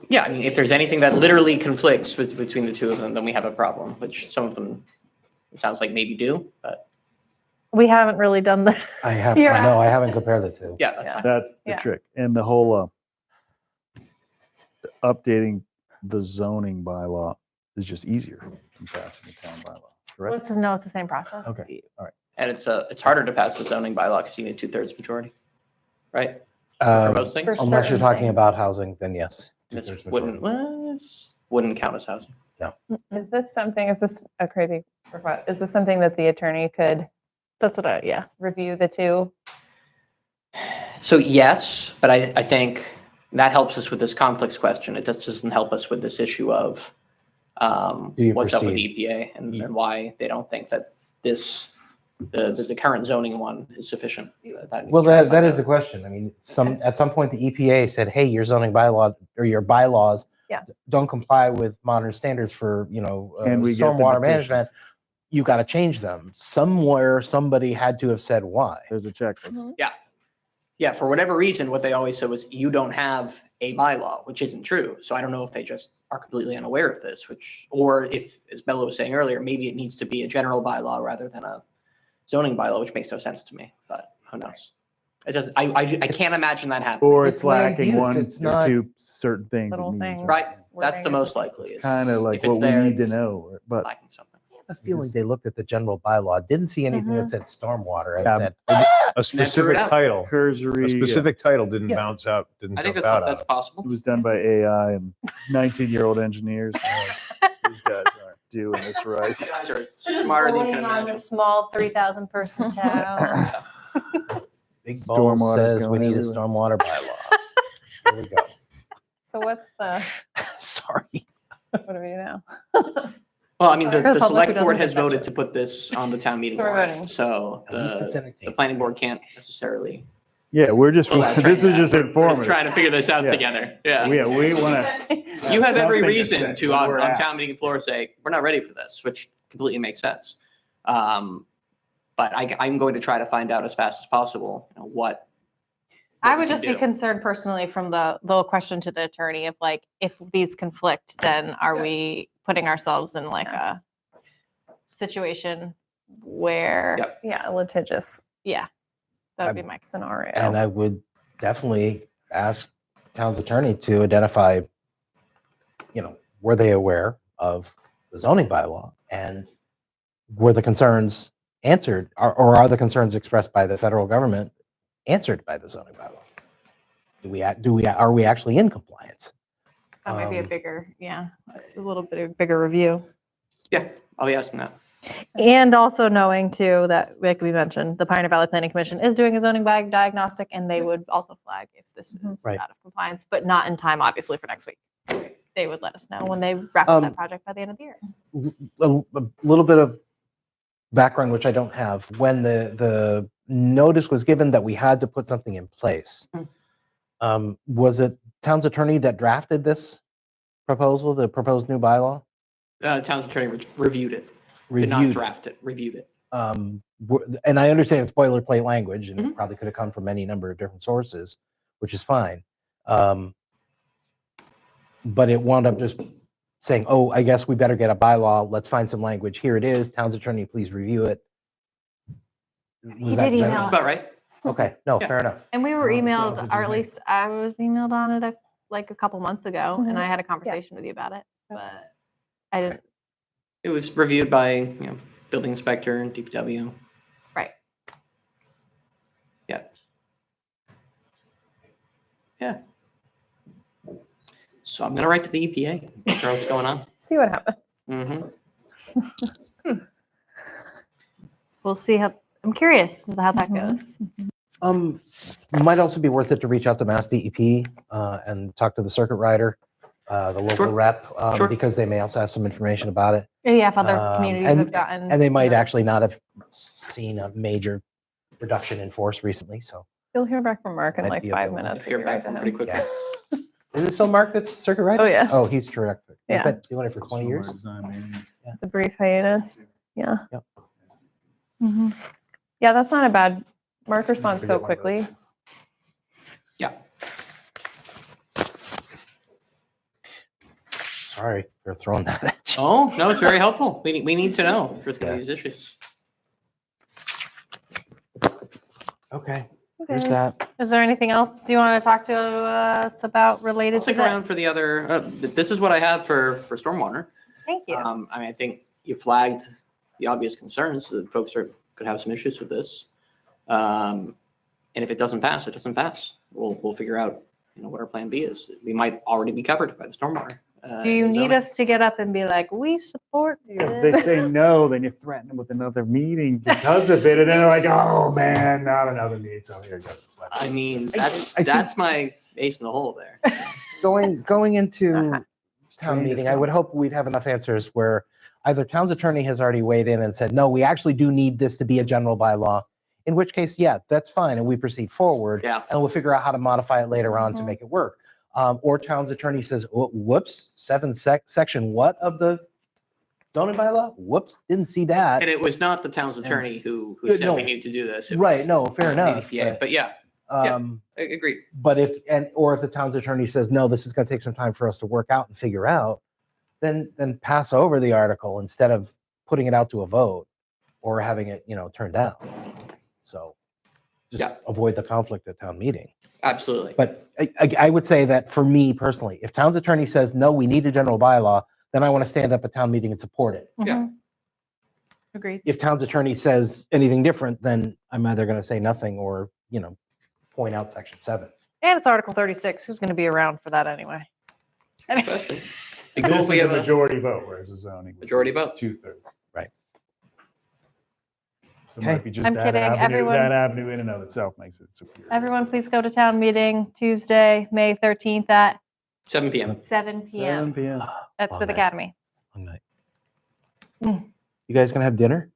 Yeah, I mean, if there's anything that literally conflicts between the two of them, then we have a problem, which some of them, it sounds like maybe do, but We haven't really done the, I have, Yeah. no, I haven't compared the two. yeah, that's Yeah. fine. That's the Yeah. trick. And the whole updating the zoning bylaw is just easier than passing the town bylaw, correct? let's know it's the same process. Okay, all right. And it's harder to pass the zoning bylaw because you need 2/3 majority, right? For Um, most things. For Unless you're certain talking things. about housing, then yes. This 2/3 wouldn't, majority. well, this wouldn't count as housing. Is this a crazy request? Is this something that the attorney could That's what yeah. review the two? So yes, but I think that helps us with this conflicts question. It just doesn't help us with this issue of you what's up with proceed? EPA and why they don't think that the current zoning one is sufficient. Well, that is the question. I mean, at some point, the EPA said, hey, your zoning bylaw or your bylaws don't comply with modern standards for, And we get the stormwater deficiencies. management, you got to change them. Somewhere, somebody had to have said why. There's a checklist. Yeah, for whatever reason, what they always said was you don't have a bylaw, which isn't true. So I don't know if they just are completely unaware of this, or if, as Bella was saying earlier, maybe it needs to be a general bylaw rather than a zoning bylaw, which makes no sense to me, but who knows? It doesn't, I can't imagine that happening. Or it's It's land lacking use, one it's or not two certain things. it little needs. things. Right, that's the Wording or most something. likely. is Kind of like if it's what we there, need to it's know, but lacking something. I have a feeling they looked at the general bylaw, didn't see anything that Mhm. said stormwater, and Yeah, said, A specific out. title, cursory. a specific title didn't Yeah. bounce out, didn't I think jump that's out at that's it. possible. It was done by AI and 19-year-old engineers. These guys aren't doing this right. You guys are smarter than you can Bullying on the imagine. small 3,000 person town. Big Balls Stormwater's says we going need a everywhere. stormwater bylaw. Here we go. So what's the, Sorry. what do we do now? Well, I mean, the, For the the public who select doesn't board get has that voted joke. to put this on the town meeting So we're warrant, voting. so At least it's the entertaining. planning board can't necessarily. Yeah, we're just, Well, that's this right, is yeah. just We're just informative. trying to figure this out Yeah. together, yeah. Yeah, we want to. You have every something to reason say to, when on we're town asked. meeting floor, say, we're not ready for this, which completely makes sense. But I'm going to try to find out as fast as possible, what. I what we would can just be do. concerned personally from the little question to the attorney of like, if these conflict, then are we putting ourselves in like a situation where, Yep. Yeah, litigious yeah, that would be my scenario. And I would definitely ask town's attorney to identify, were they aware of the zoning bylaw, and were the concerns answered, or are the concerns expressed by the federal government answered by the zoning bylaw? Are we actually in compliance? that might be a Um, bigger, a little bit of bigger review. Yeah, I'll be asking that. And also knowing too that, like we mentioned, the Pioneer Valley Planning Commission is doing a zoning diagnostic, and they would also flag if this is Right. out of compliance, but not in time, obviously, for next week. They would let us know when they wrap up that Um, project by the end of the year. a little bit of background, which I don't have. When the notice was given that we had to put something in place, was it town's attorney that drafted this proposal, the proposed new bylaw? Town's attorney reviewed it, did not Reviewed it. draft it, reviewed it. And I understand it's boilerplate language, and Mhm. it probably could have come from any number of different sources, which is fine. But it wound up just saying, "Oh, I guess we better get a bylaw. Let's find some language. Here it is. Town's attorney, please review it." Was He that did general? email About right? Okay, no, Yeah. fair enough. And we were Sounds emailed, like or at design. least I was emailed on it like a couple months ago, and Mhm. I had a conversation with you about it, but I didn't, It was reviewed by, building inspector and DPW. right. Yeah. Yeah. So I'm gonna write to the EPA, figure out what's going on. See what happens. Mm-hmm. We'll see how, I'm curious how that Mhm. goes. Might also be worth it to reach out to Mass DEP and talk to the circuit rider, the local Sure. rep, Sure. because they may also have some information about it. Yeah, if other communities and- have gotten. And they might actually not have seen a major reduction in force recently, so. You'll hear back from Mark in Might like be 5 available. minutes. If you're if you write back to pretty him. quickly. Yeah. Is it still Mark that's circuit rider? Oh, yes. Oh, he's terrific. He's Yeah. been doing it for 20 years. It's a brief hiatus. Yeah. Yep. Mhm. Yeah, that's not a bad, Mark responds to so get one of those. quickly. Yeah. Sorry for throwing that at you. Oh, no, it's very helpful. We need to know if there's gonna be Yeah. these issues. Okay, there's Okay. that. Is there anything else you want to talk to us about related I'll to stick around this? for the other, this is what I have for stormwater. Thank you. I think you flagged the obvious concerns that folks could have some issues with this. And if it doesn't pass, it doesn't pass. We'll figure out, what our plan B is. We might already be covered by the stormwater. Do you need zoning. us to get up and be like, we support If they this? say no, then you threaten them with another meeting because of it, and then they're like, "Oh man, not another meeting." So here goes. I mean, I think- that's my ace in the hole there. Going into Uh-huh. town Train is meeting, I would hope we'd have enough answers where either town's attorney has already weighed in and said, no, we actually do need this to be a general bylaw, in which case, yeah, that's fine, and we proceed forward, Yeah. and we'll figure out how to modify it later on to Mhm. make it work. or town's attorney says, whoops, section what of the zoning bylaw? Whoops, didn't see that. And it was not the town's attorney who said No. we need to do this. It Right, was no, fair the enough. EPA. But yeah, agreed. But or if the town's attorney says, no, this is going to take some time for us to work out and figure out, then pass over the article instead of putting it out to a vote or having it, turned down. So just avoid the conflict at town meeting. Absolutely. But I would say that for me personally, if town's attorney says, no, we need a general bylaw, then I want to stand up at town meeting and support it. Yeah. Agreed. If town's attorney says anything different, then I'm either going to say nothing or, point out section 7. And it's Article 36. Who's going to be around for that anyway? Question. Be This cool if is we a have a majority vote, whereas the zoning. would be majority vote. 2/3. Right. So it might be just I'm that kidding, avenue, everyone. that avenue in and of itself makes it superior. Everyone, please go to town meeting Tuesday, May 13th at 7 p.m. 7 p.m. 7 p.m. That's Long for the night. Academy. Long night. Mm. You guys going to have dinner?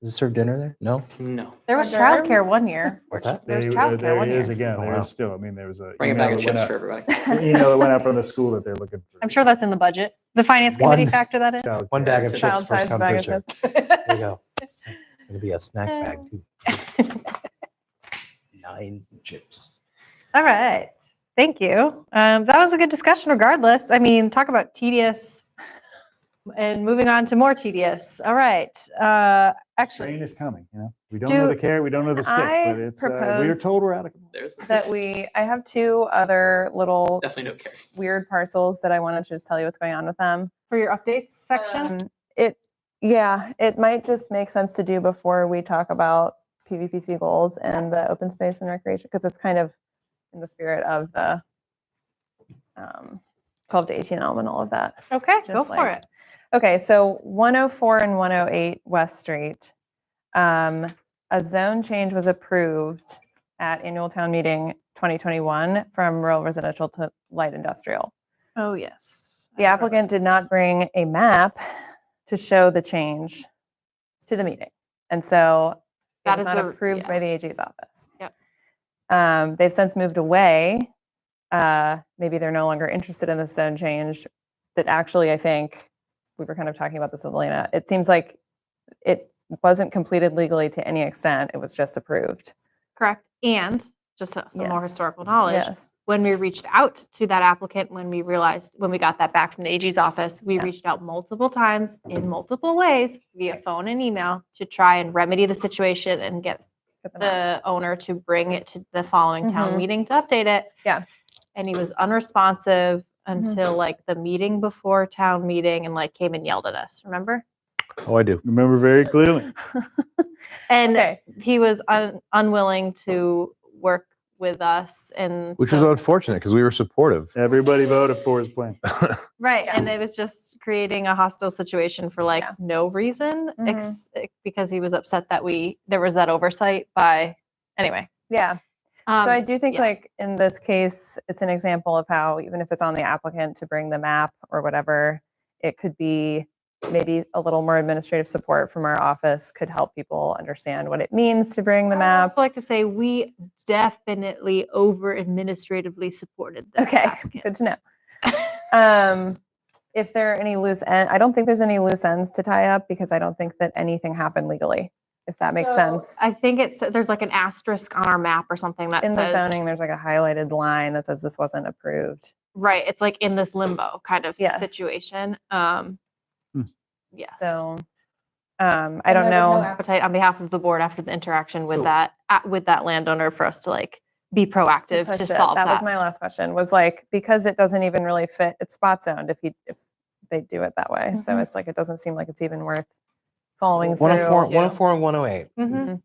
Does it serve dinner there? No? No. There was Hors childcare d'oeuvres? one year. What's that? There's There childcare one it is year. again. Oh, There wow. is still. I mean, there was a Bring a email bag of that went chips out- for everybody. email that went out from the school that they're looking for. I'm sure that's in the budget. The finance committee One- factor that in. childcare. One bag of Child chips, first Child-sized come, bag first of served. chips. There you go. It'll be a snack bag too. 9 chips. All right. Thank you. That was a good discussion regardless. I mean, talk about tedious and moving on to more tedious. All right. Actually, Train is coming. We don't know the carrot, we don't know the stick, I but it's we are propose told we're out of. There's I have 2 other little definitely no care. weird parcels that I wanted to just tell you what's going on with them. for your updates section. It might just make sense to do before we talk about PVPC goals and the open space and recreation, because it's kind of in the spirit of the 12 to 18 and all of that. Okay, go just for like- it. Okay, so 104 and 108 West Street. A zone change was approved at annual town meeting 2021 from rural residential to light industrial. Oh, yes. The applicant did not bring a map to show the change to the meeting. And so it That was is not the- approved yeah. by the AG's office. Yep. They've since moved away. Maybe they're no longer interested in the zone change. That actually, I think, we were kind of talking about this with Elena. It seems like it wasn't completed legally to any extent. It was just approved. Correct. And just some more Yes. historical knowledge. Yes. When we reached out to that applicant, when we got that back from the AG's office, we Yeah. reached out multiple times in multiple ways via phone and email to try and remedy the situation and get Put them out. the owner to bring it to the following town Mhm. meeting to update it. Yeah. And he was unresponsive until like the meeting before town meeting and like came and yelled at us, remember? Oh, I do. Remember very clearly. And Okay. he was unwilling to work with us and Which was so- unfortunate because we were supportive. Everybody voted for his plan. right. Yeah. And it was just creating a hostile situation for like Yeah. no reason Mhm. because he was upset that there was that oversight by anyway. Yeah. So I do think yeah. like in this case, it's an example of how even if it's on the applicant to bring the map or whatever, it could be maybe a little more administrative support from our office could help people understand what it means to bring the I would map. also like to say we definitely over administratively supported this Okay, applicant. good to know. If there are any loose ends, I don't think there's any loose ends to tie up because I don't think that anything happened legally, if that makes So, sense. I think there's like an asterisk on our map or something that In the says zoning, there's like a highlighted line that says this wasn't approved. right. It's like in this limbo kind of Yes. situation. Yes. So I And don't there was know. no appetite on behalf of the board after the interaction with So- that landowner for us to like be proactive push to it. solve That that. was my last question, was like, because it doesn't even really fit, it's spot zoned if they do it that way. So Mhm. it's like, it doesn't seem like it's even worth following through. 104, too. 104 and 108. Mhm.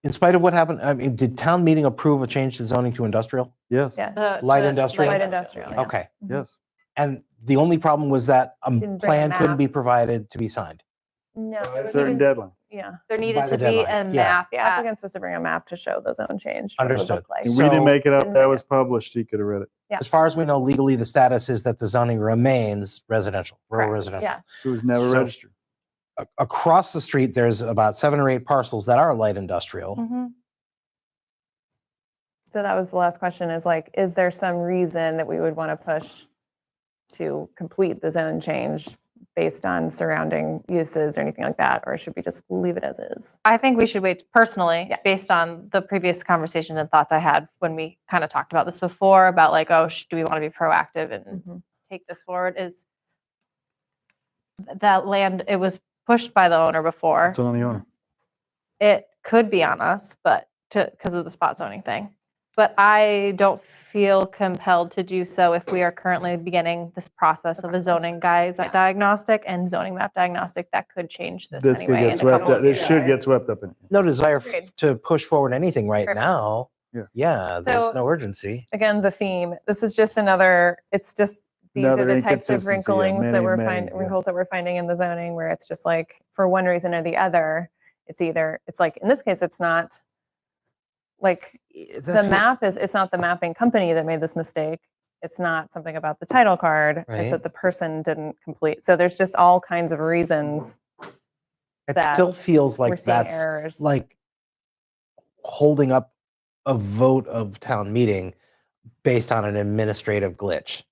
In spite of what happened, I mean, did town meeting approve a change to zoning to industrial? Yes, Yes. Light industrial? Light industrial, yeah. Okay. yes. And the only problem was that a Didn't bring a plan couldn't map. be provided to be signed. No, By a it certain needed- deadline. yeah. There needed By to the be a deadline, yeah. map. The at- applicant's supposed to bring a map to show the zone change. what it would Understood. look like. And we didn't So- make it up. Didn't That make was published. He could have read it. Yeah. As far as we know, legally, the status is that the zoning remains residential, rural Correct. residential. Yeah. It was never So- registered. Across the street, there's about 7 or 8 parcels that are light industrial. Mhm. So that was the last question is like, is there some reason that we would want to push to complete the zone change based on surrounding uses or anything like that? Or should we just leave it as is? I think we should wait personally, Yeah. based on the previous conversation and thoughts I had when we kind of talked about this before about like, oh, do we want to be proactive and take this forward? Is that land, it was pushed by the owner before. It's on the owner. It could be on us, but because of the spot zoning thing. But I don't feel compelled to do so if we are currently beginning this process of a zoning diagnostic and zoning map diagnostic that could change this This could anyway. get in a swept couple up. of This years. should get swept up in it. No desire Agreed. to push forward anything right Perfect. now. Yeah. Yeah, there's So- no urgency. Again, the theme, this is just another, it's just, these are Another the types of inconsistency, yeah, wrinklings that many, we're many, yeah. wrinkles that we're finding in the zoning where it's just like, for one reason or the other, it's like, in this case, it's not like, the map is, it's not the mapping company that made this mistake. It's not something about the title card. Right. It's that the person didn't complete. So there's just all kinds of reasons It that still feels we're like seeing that's errors. like holding up a vote of town meeting based on an administrative glitch.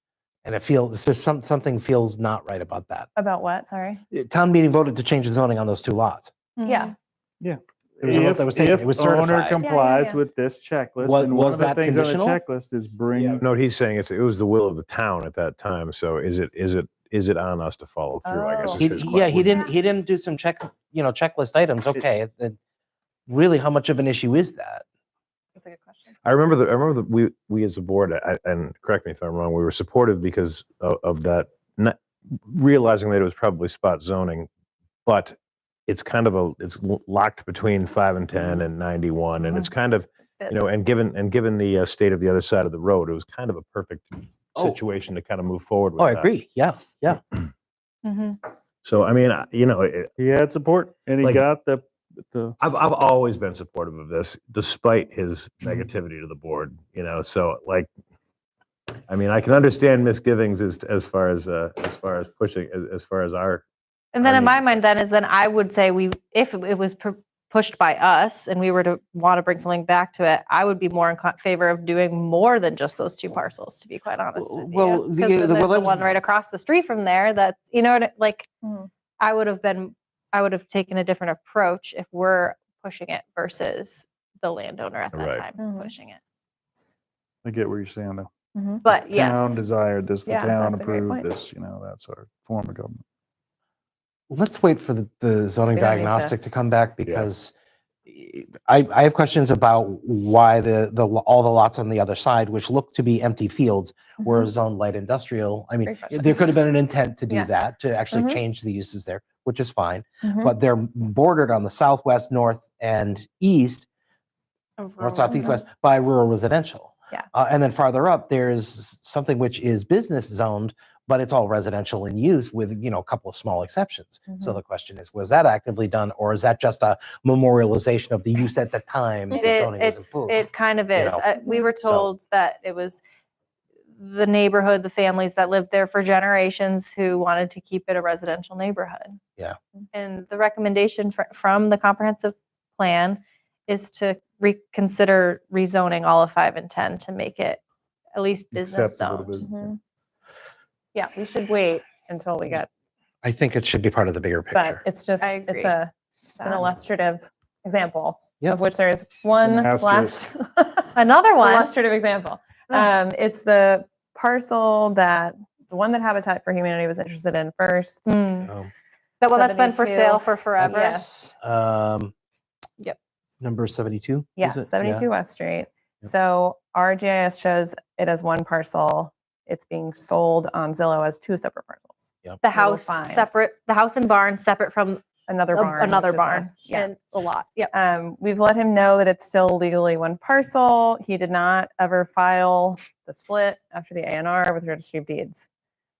And it feels, it's just something feels not right about that. About what? Sorry. Town meeting voted to change the zoning on those two lots. Yeah. There was a vote that was taken. It was owner certified. complies yeah. with this checklist, What- and one was of the that things on conditional? the checklist is bring. No, what he's saying it was the will of the town at that time. So is it on us to follow through? I guess Oh. is his Yeah, question. he didn't do some checklist items. Okay, then really, how much of an issue is that? That's a good question. I remember we as a board, and correct me if I'm wrong, we were supportive because of that, not realizing that it was probably spot zoning, but it's kind of it's locked between 5 and 10 and 91, and it's kind of, and given the state of the other side of the road, it was kind of a perfect Oh. situation to kind of move forward with Oh, I that. agree. Yeah. So I mean, He had support, and he Like- got the. I've always been supportive of this, despite his negativity to the board. So like, I mean, I can understand misgivings as far as pushing as far as our. And then I in my mean- mind, then I would say if it was pushed by us and we were to want to bring something back to it, I would be more in favor of doing more than just those two parcels, to be quite honest with you. Well, 'Cause the- then the- there's well, the that was- one right across the street from there. That's like Mhm. I would have taken a different approach if we're pushing it versus the landowner at that Right. time Mhm. pushing it. I get what you're saying, though. But The town yes, desired this. The Yeah, town that's a great approved point. this. That's our form of government. Let's wait for the zoning We don't need to- diagnostic to come back because I have questions about why all the lots on the other side, which look to be empty fields, were zoned light industrial. I mean, Great question. there could have been an intent to do Yeah. that, to actually Mhm. change the uses there, which is fine. Mhm. But they're bordered on the southwest, north, and east, north, south, east, west, by rural residential. Yeah. And then farther up, there's something which is business zoned, but it's all residential in use with, a couple of small exceptions. So Mhm. the question is, was that actively done, or is that just a memorialization of the use at the time the zoning was approved? it kind of is. know, We were so- told that it was the neighborhood, the families that lived there for generations who wanted to keep it a residential neighborhood. Yeah. And the recommendation from the comprehensive plan is to reconsider rezoning all of 5 and 10 to make it at least business Acceptable to zoned. business. Mhm. Yeah, we should wait until we get, I think it should be part of the bigger but picture. it's just, I it's agree. it's an illustrative example Yep. of which there is one asterisk. last Another one. illustrative example. Oh. It's the parcel the one that Habitat for Humanity was interested in first. Um, That's been for 72. sale for forever. Yes. Yep. Number 72? Yeah, is it? 72 West Street. Yep. So our GIS shows it as one parcel. It's being sold on Zillow as two separate parcels. Yep. The We will house find separate, the house and barn separate from Another barn. another which is a- barn Yeah. and a lot. Yep. We've let him know that it's still legally one parcel. He did not ever file the split after the A&R with Registry of Deeds.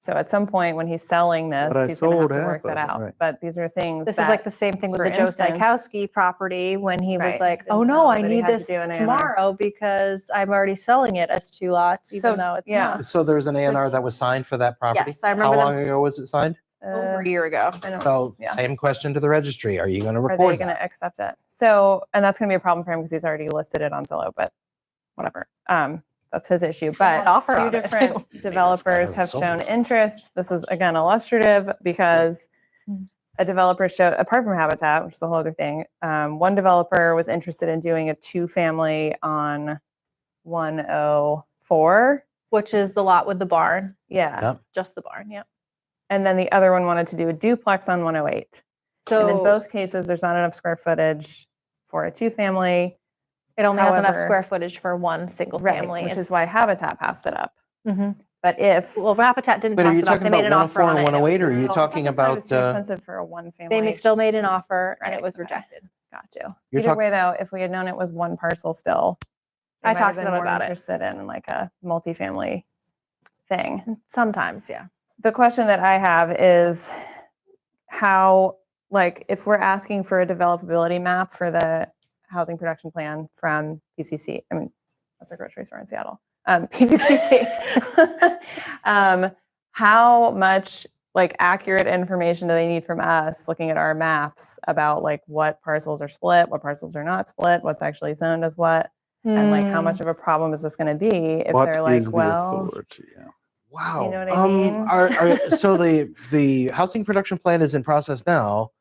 So at some point when he's selling this, But I he's going to have sold to half work that of it, out. right. But these are things This that, is like the same thing with for the Joe instance- Stykowski property when he was Right. like, Didn't oh know no, I that he need had to this do an A&R. tomorrow because I'm already selling it as 2 lots, even So, though it's yeah. not. So there's an So A&R it's- that was signed for that property? Yes, I remember How them- long ago was it signed? Over a year ago. I don't- So yeah. same question to the registry. Are you going to are they record going that? to accept it? So, and that's going to be a problem for him because he's already listed it on Zillow, but whatever. That's his issue. had But offer two on it, different too. developers has have sold. shown interest. This is again illustrative because a developer showed, apart from Habitat, which is a whole other thing, one developer was interested in doing a 2-family on 104. Which is the lot with the barn, Yeah. Yep. just the barn, yeah. And then the other one wanted to do a duplex on 108. So And in both cases, there's not enough square footage for a 2-family. it only has enough however- square footage for one single family. Which is why Habitat passed it up. Mhm. But if Well, Habitat didn't Wait, are pass you it up. talking They made about an offer 104 on and it. and it was 108, or are you rejected. talking I thought it was about, too expensive for a 1-family. They still made an offer and Right, it was okay. rejected. Got you. You're Either talk- way, though, if we had known it was one parcel still, I might have talked to been them more about it. interested in like a multifamily thing. Sometimes, yeah. The question that I have is how, like, if we're asking for a developability map for the housing production plan from PCC, I mean, that's a grocery store in Seattle, PPPC, how much like accurate information do they need from us looking at our maps about like what parcels are split, what parcels are not split, what's actually zoned as what, and like how much of a problem is this going to be if What they're like, is the well, authority? Yeah. Wow. know what I mean? So the housing production plan is in process now.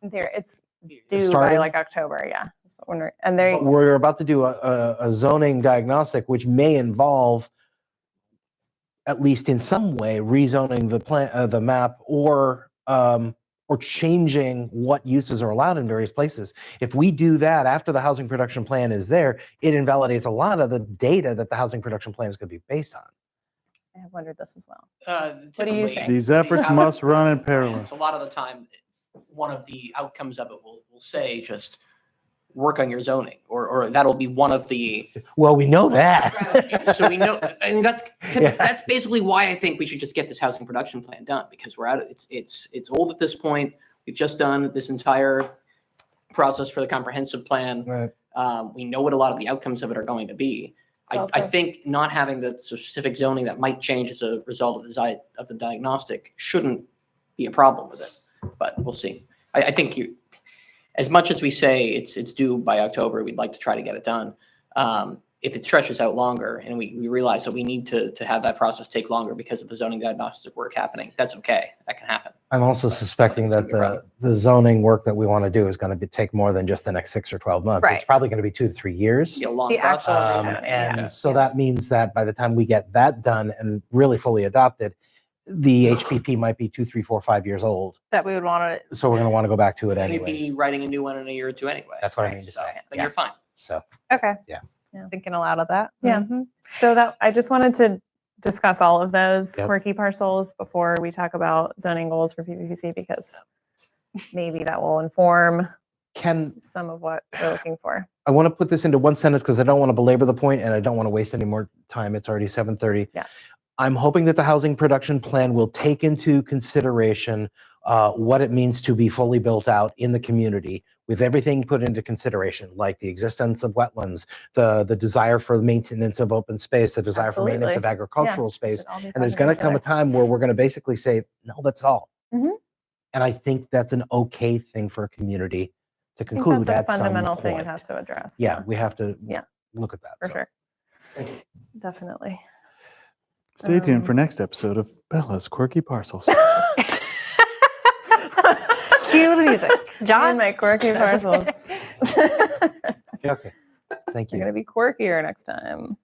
there it's due Starting? by like October, yeah. That's what and they But we're about to do a zoning diagnostic, which may involve, at least in some way, rezoning the plan, the map, or changing what uses are allowed in various places. If we do that after the housing production plan is there, it invalidates a lot of the data that the housing production plan is going to be based on. I have wondered this as well. What do you think? These efforts must run in parallel. A lot of the time, one of the outcomes of it will say just work on your zoning, or that'll be one of the. Well, we know that. So we know. I mean, that's Yeah. that's basically why I think we should just get this housing production plan done, because we're out of it's old at this point. We've just done this entire process for the comprehensive plan. Right. We know what a lot of the outcomes of it are going to be. I Also- think not having the specific zoning that might change as a result of the diagnostic shouldn't be a problem with it, but we'll see. I think as much as we say it's due by October, we'd like to try to get it done. If it stretches out longer and we realize that we need to have that process take longer because of the zoning diagnostic work happening, that's okay. That can happen. I'm also suspecting that the zoning work that we want to do is going to take more than just the next 6 or 12 months. It's Right. probably going to be 2 to 3 years. Be a long The actual process. rezoning, And yeah. so that means that by the time we get that done and really fully adopted, the HPP might be 2, 3, 4, 5 years old. That we would want to, So we're going to want to go back to it And anyway. you'd be writing a new one in a year or two anyway. That's what I right? mean to So, say. Then Yeah. you're fine. So okay. Yeah. Thinking aloud of that. Yeah. Mhm. So that I just wanted to discuss all of those Yep. quirky parcels before we talk about zoning goals for PPPC, because maybe that will inform can some of what we're looking for. I want to put this into one sentence because I don't want to belabor the point and I don't want to waste any more time. It's already 7:30. Yeah. I'm hoping that the housing production plan will take into consideration what it means to be fully built out in the community, with everything put into consideration, like the existence of wetlands, the desire for maintenance of open space, the desire for maintenance of Absolutely. agricultural space. Should all be And there's talking going to come a together. time where we're going to basically say, no, that's all. Mhm. And I think that's an okay thing for a community to I think conclude that's at a some fundamental thing it point. has to address. Yeah, we have to Yeah. look at that. For so. sure. Definitely. Stay tuned for next episode of Bella's Quirky Parcels. Cue the music. John, John, my quirky parcels. Okay, thank You're you. going to be quirkier next time.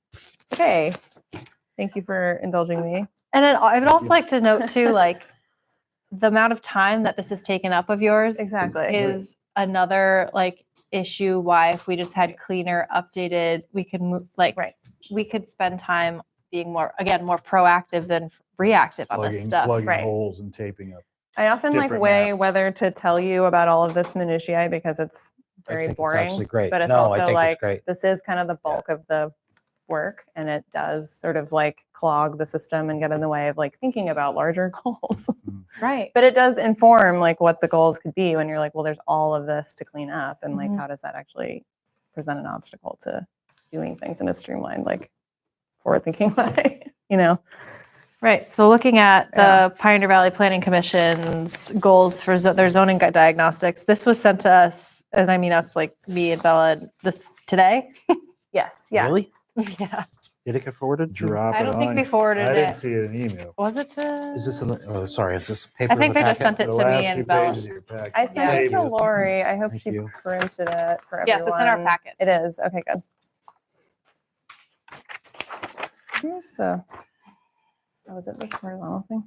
Okay. Thank you for indulging me. And then I would also like to note too, like the amount of time that this has taken up of yours Exactly. is another like issue why if we just had cleaner, updated, we could move like Right. we could spend time being more proactive than reactive on this stuff. plugging right. holes and taping up. I often like different weigh maps. whether to tell you about all of this minutiae because it's I very think boring. It's actually great. But it's No, also I think like it's great. this is kind of the bulk of the work, and it does sort of like clog the system and get in the way of like thinking about larger goals. Right. But it does inform like what the goals could be when you're like, well, there's all of this to clean up, and like Mhm. how does that actually present an obstacle to doing things in a streamlined, like forward-thinking way, you know? Right. So looking at the Yeah. Pioneer Valley Planning Commission's goals for their zoning diagnostics, this was sent to us, and I mean us, like me and Bella, this today. Yes. Yeah. Really? Yeah. Did it get forwarded? Drop I it don't think on we you. forwarded I didn't it. see it in email. Was it to? Is this in the, oh, sorry, is this paper I in think the they just packet? sent it The to me last and two Bella. pages of your packet. I sent it to David. Lori. I hope Thank she you. printed it for everyone. Yes, it's in our packets. It is. Okay, good. Here's the, oh, was it this horizontal thing?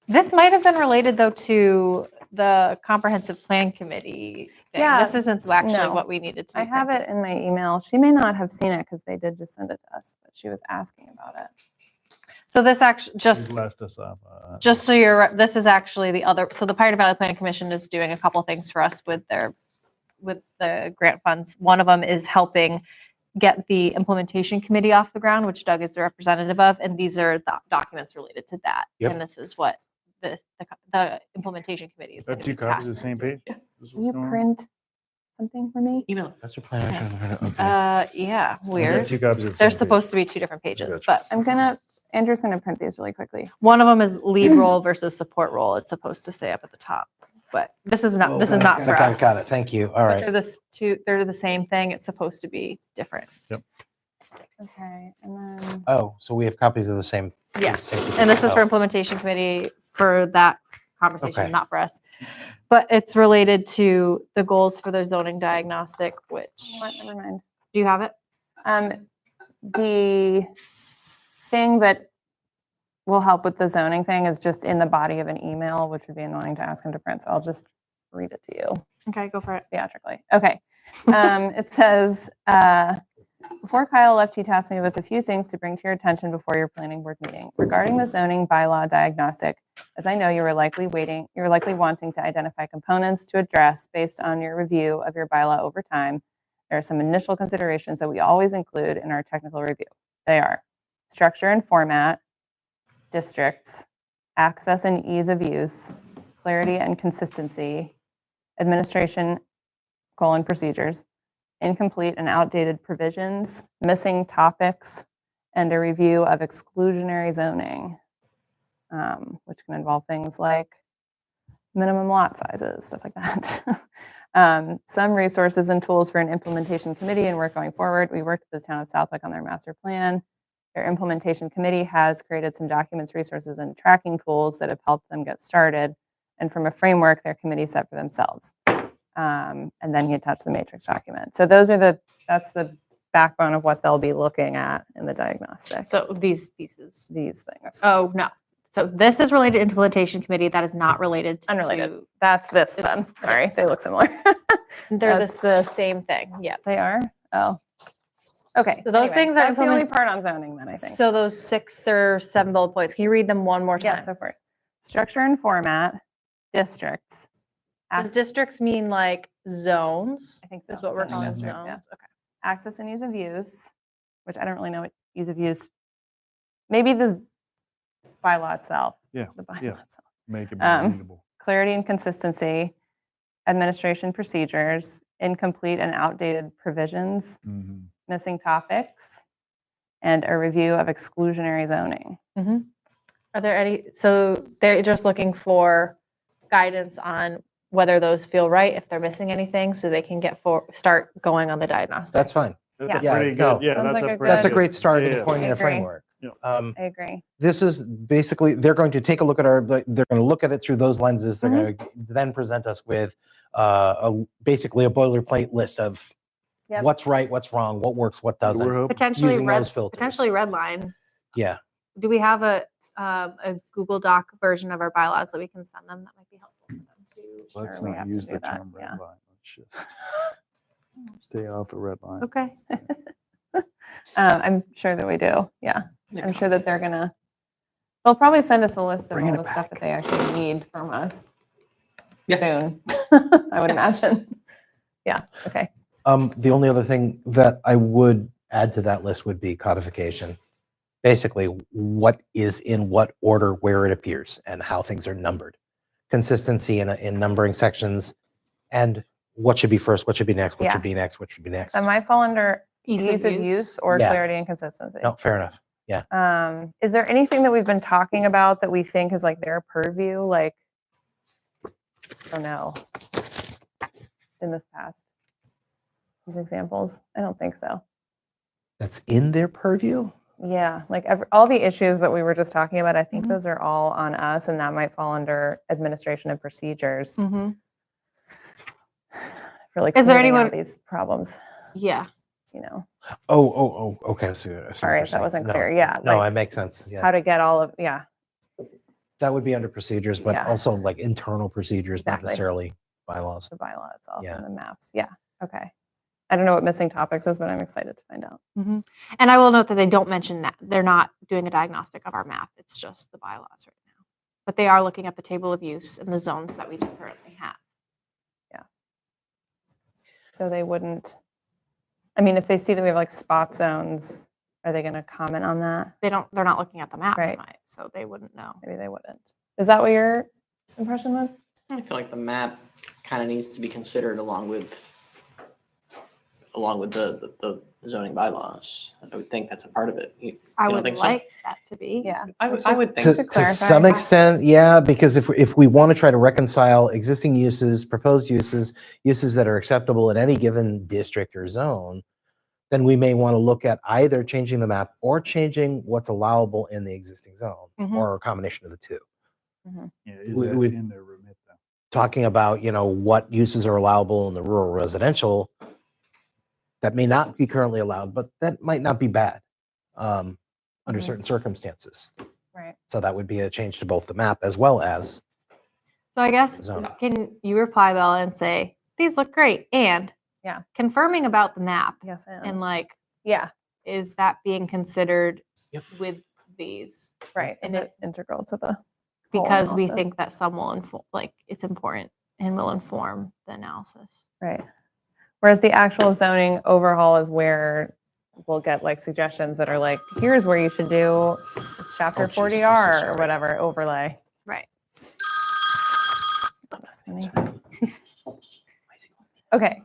This might have been related though to the comprehensive plan committee thing. Yeah, This isn't actually no. what we needed to. I be have printed. it in my email. She may not have seen it because they did just send it to us, but she was asking about it. So this actually You've left us off. just so this is actually the other, so the Pioneer Valley Planning Commission is doing a couple things for us with the grant funds. One of them is helping get the implementation committee off the ground, which Doug is the representative of, and these are the documents related to that. Yep. And this is what the implementation committee is Have going to two be copies of the tasked. same page? This is Will you what's going on? print something for me? Email. That's your plan. Okay. Yeah, I got weird. two copies of the They're same page. supposed to be two different pages, Gotcha. but Andrew's gonna print these really quickly. one of them is lead role versus support role. It's supposed to say up at the top, but this is not for us. Got it. Thank you. All But right. they're the same thing. It's supposed to be different. Okay, and then, Oh, so we have copies of the same. Yes. same And this is for oh, implementation committee for that conversation, Okay. not for us. But it's related to the goals for the zoning diagnostic, which, what, never mind. do you have it? The thing that will help with the zoning thing is just in the body of an email, which would be annoying to ask him to print. So I'll just read it to you Okay, go for it. theatrically. Okay. It says, before Kyle left, he tasked me with a few things to bring to your attention before your planning board meeting. Regarding the zoning bylaw diagnostic, as I know you were likely wanting to identify components to address based on your review of your bylaw over time. There are some initial considerations that we always include in our technical review. They are structure and format, districts, access and ease of use, clarity and consistency, administration, procedures, incomplete and outdated provisions, missing topics, and a review of exclusionary zoning, which can involve things like minimum lot sizes, stuff like that. Some resources and tools for an implementation committee and work going forward. We worked with the town of Southwick on their master plan. Their implementation committee has created some documents, resources, and tracking tools that have helped them get started. And from a framework their committee set for themselves. And then he attached the matrix document. So that's the backbone of what they'll be looking at in the diagnostic. So these pieces. These things. Oh, no. So this is related to implementation committee. That is not related to. Unrelated. That's this then. It's- Sorry, yes. they look similar. They're That's the this. same thing. Yeah. They are? Oh. Okay. So those things are That's the only implement- part on zoning then, I think. So those 6 or 7 bullet points, can you read them one more time? Yes, of course. Structure and format, districts. Does districts mean like zones? I think so. Is what we're Zoning calling districts, yeah. zones? Okay. Access and ease of use, which I don't really know what ease of use. Maybe the bylaw itself. Yeah, The bylaw yeah. itself. Make it more readable. Clarity and consistency, administration procedures, incomplete and outdated provisions, Mhm. missing topics, and a review of exclusionary zoning. Are there any, so they're just looking for guidance on whether those feel right, if they're missing anything, so they can start going on the diagnostic. That's fine. That's Yeah. a pretty no. good, yeah, Sounds that's like a a pretty That's a good- great start yeah, in yeah. pointing I a agree. framework. Yeah. I agree. This is basically, they're going to take a look at they're going to look at it through those lenses. They're going to then present us with basically a boilerplate list of Yep. what's right, what's wrong, what works, what doesn't. We're hoping. Potentially using red, those filters. potentially red line. Yeah. Do we have a Google Doc version of our bylaws that we can send them? That might be helpful for them too. Let's Sure, we not have to use do the that, term red yeah. line. Let's just stay off the red line. Okay. I'm sure that we do. Yeah. I'm sure that they'll probably send us a list of all Bringing the it stuff that they actually need from us Yeah. soon, I would imagine. Yeah. Okay. The only other thing that I would add to that list would be codification. Basically, what is in what order, where it appears, and how things are numbered. Consistency in numbering sections, and what should be first, what should be next, what Yeah. should be next, what should be next. That might fall under Ease of use. or Yeah. clarity and consistency. No, fair enough. Is there anything that we've been talking about that we think is like their purview? Like, I don't know, in this past, these examples? I don't think so. That's in their purview? Yeah, like all the issues that we were just talking about, I think Mhm. those are all on us, and that might fall under administration and procedures Mhm. for like Is there smoothing out anyone- these problems, Yeah. you know. Okay. I see what Sorry you're if that wasn't saying. clear. Yeah, No, like it makes sense. Yeah. how to get all of, yeah, That would be under procedures, but Yeah. also like internal procedures, not Exactly. necessarily bylaws. the bylaw itself Yeah. and the maps. Yeah, okay. I don't know what missing topics is, but I'm excited to find out. Mhm. And I will note that they don't mention that. They're not doing a diagnostic of our map. It's just the bylaws right now. But they are looking at the table of use and the zones that we do currently have. So they wouldn't, I mean, if they see that we have like spot zones, are they going to comment on that? They're not looking at the map, Right. so they wouldn't know. Maybe they wouldn't. Is that what your impression was? I feel like the map kind of needs to be considered along with the zoning bylaws. I would think that's a part of it. I don't would think so? like that to be. Yeah. I would To think. To clarify. some extent, yeah, because if we want to try to reconcile existing uses, proposed uses, uses that are acceptable in any given district or zone, then we may want to look at either changing the map or changing what's allowable in the existing zone, Mhm. or a combination of the two. Yeah, is We- that we- in their remit though? Talking about, what uses are allowable in the rural residential that may not be currently allowed, but that might not be bad under Mhm. certain circumstances. Right. So that would be a change to both the map as well as So I guess, Zone. can you reply, Bella, and say, these look great, and Yeah. confirming about the map, Yes, I am. and like, Yeah, is that being considered Yep. with these? right. And Is it- it integral to the whole Because we analysis? think that some will it's important and will inform the analysis. Right. Whereas the actual zoning overhaul is where we'll get like suggestions that are like, here's where you should do chapter Oh, geez, I'm so 40R or sorry. whatever overlay. Right. Okay.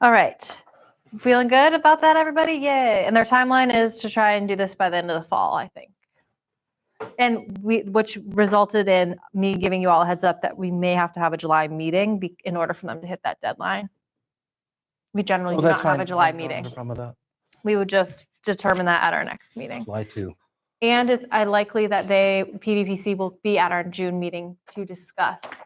All right. Feeling good about that, everybody? Yay. And their timeline is to try and do this by the end of the fall, I think. And which resulted in me giving you all a heads up that we may have to have a July meeting in order for them to hit that deadline. We generally do not have a July meeting. We would just determine that at our next meeting. July 2. And it's likely that PVPC will be at our June meeting to discuss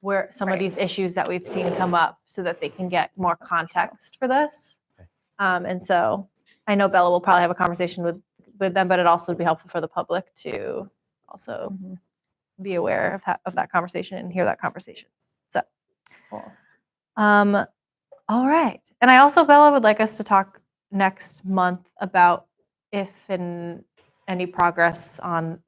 where some of Right. these issues that we've seen come up so that they can get more context for this. Okay. And so I know Bella will probably have a conversation with them, but it also would be helpful for the public to also Mhm. be aware of that conversation and hear that conversation. So, Cool. all right. And I also, Bella, would like us to talk next month about if and any progress on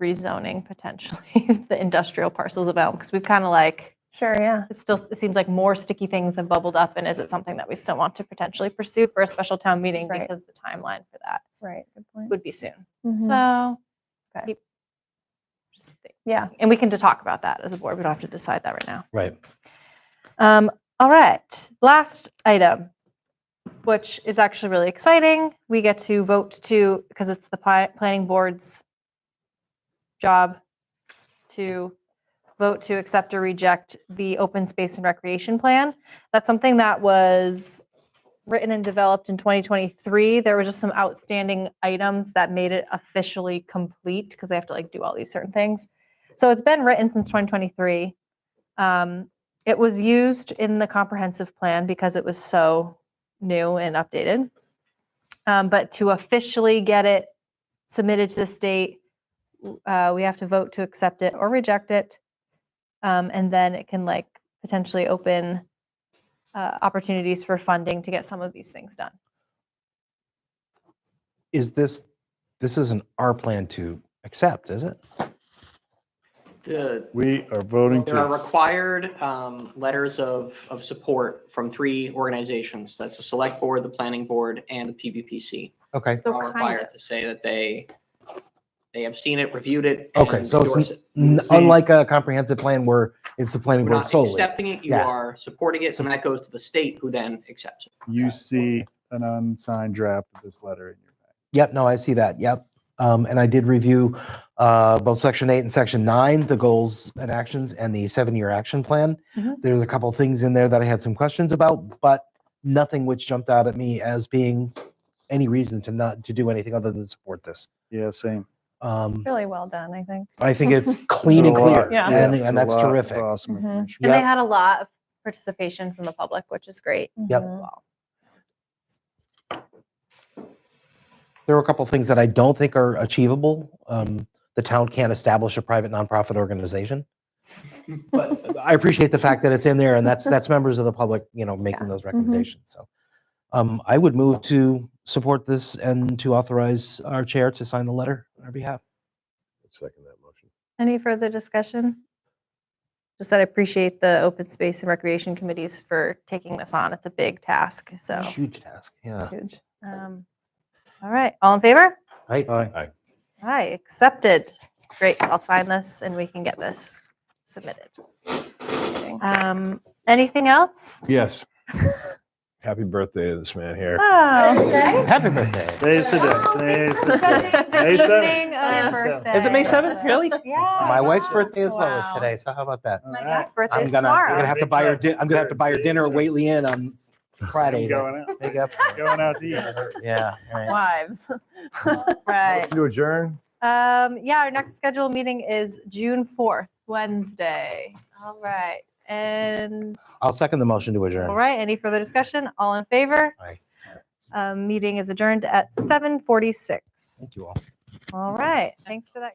rezoning potentially the industrial parcels of Elm, because we've kind of like, Sure, yeah. it seems like more sticky things have bubbled up, and is it something that we still want to potentially pursue for a special town meeting, Right. because the timeline for that Right, good point. would be soon. Mhm. So, Okay. just think. Yeah, And we can talk about that as a board. We don't have to decide that right now. Right. All right, last item, which is actually really exciting. We get to vote because it's the planning board's job to vote to accept or reject the open space and recreation plan. That's something that was written and developed in 2023. There were just some outstanding items that made it officially complete because they have to like do all these certain things. So it's been written since 2023. It was used in the comprehensive plan because it was so new and updated. But to officially get it submitted to the state, we have to vote to accept it or reject it. And then it can like potentially open opportunities for funding to get some of these things done. This isn't our plan to accept, is it? We are voting There are to, required letters of support from 3 organizations. That's the Select Board, the Planning Board, and the PVPC. Okay. So Are kind required of. to say that they have seen it, reviewed it, Okay, and so endorse it's it. unlike a comprehensive plan where it's the planning We're board not solely. accepting it, you Yeah. are supporting it, and that goes to the state, who then accepts it. you see an unsigned draft of this letter in your bag. Yep, no, I see that. Yep. And I did review both section 8 and section 9, the goals and actions, and the 7-year action plan. Mhm. There's a couple things in there that I had some questions about, but nothing which jumped out at me as being any reason to not to do anything other than support this. Yeah, same. Really well done, I think. I think it's clean and It's a clear, lot. Yeah. and, it's and a that's lot terrific. of Awesome Mhm. information. And they Yep. had a lot of participation from the public, which is great Yep. as well. There are a couple of things that I don't think are achievable. The town can't establish a private nonprofit organization. But I appreciate the fact that it's in there, and that's members of the public, making those recommendations. So I would move to support this and to authorize our chair to sign the letter on our behalf. Second that motion. Any further discussion? Just that I appreciate the open space and recreation committees for taking this on. It's a big task, so Huge task. Yeah. huge. All right, all in favor? Right. Aye. All right, accepted. Great, I'll sign this and we can get this submitted. Anything else? Yes. Happy birthday to this man here. Oh. Happy birthday. Today's the day. Today's the day. The May 7th. evening of your May 7th. birthday. Is it May 7th? Really? Yeah. My wife's birthday as well is Wow. today. So how about that? All My right. dad's birthday I'm is gonna tomorrow. have to buy her. I'm gonna have to buy her dinner at Whately Inn on Friday. I'm going out. Make up. Going out to eat. Yeah. Right. Wives. Right. Motion to adjourn? Yeah, our next scheduled meeting is June 4th, Wednesday. All right. And I'll second the motion to adjourn. all right, any further discussion? All in favor? Aye. Meeting is adjourned at 7:46. Thank you all. All right, thanks for that.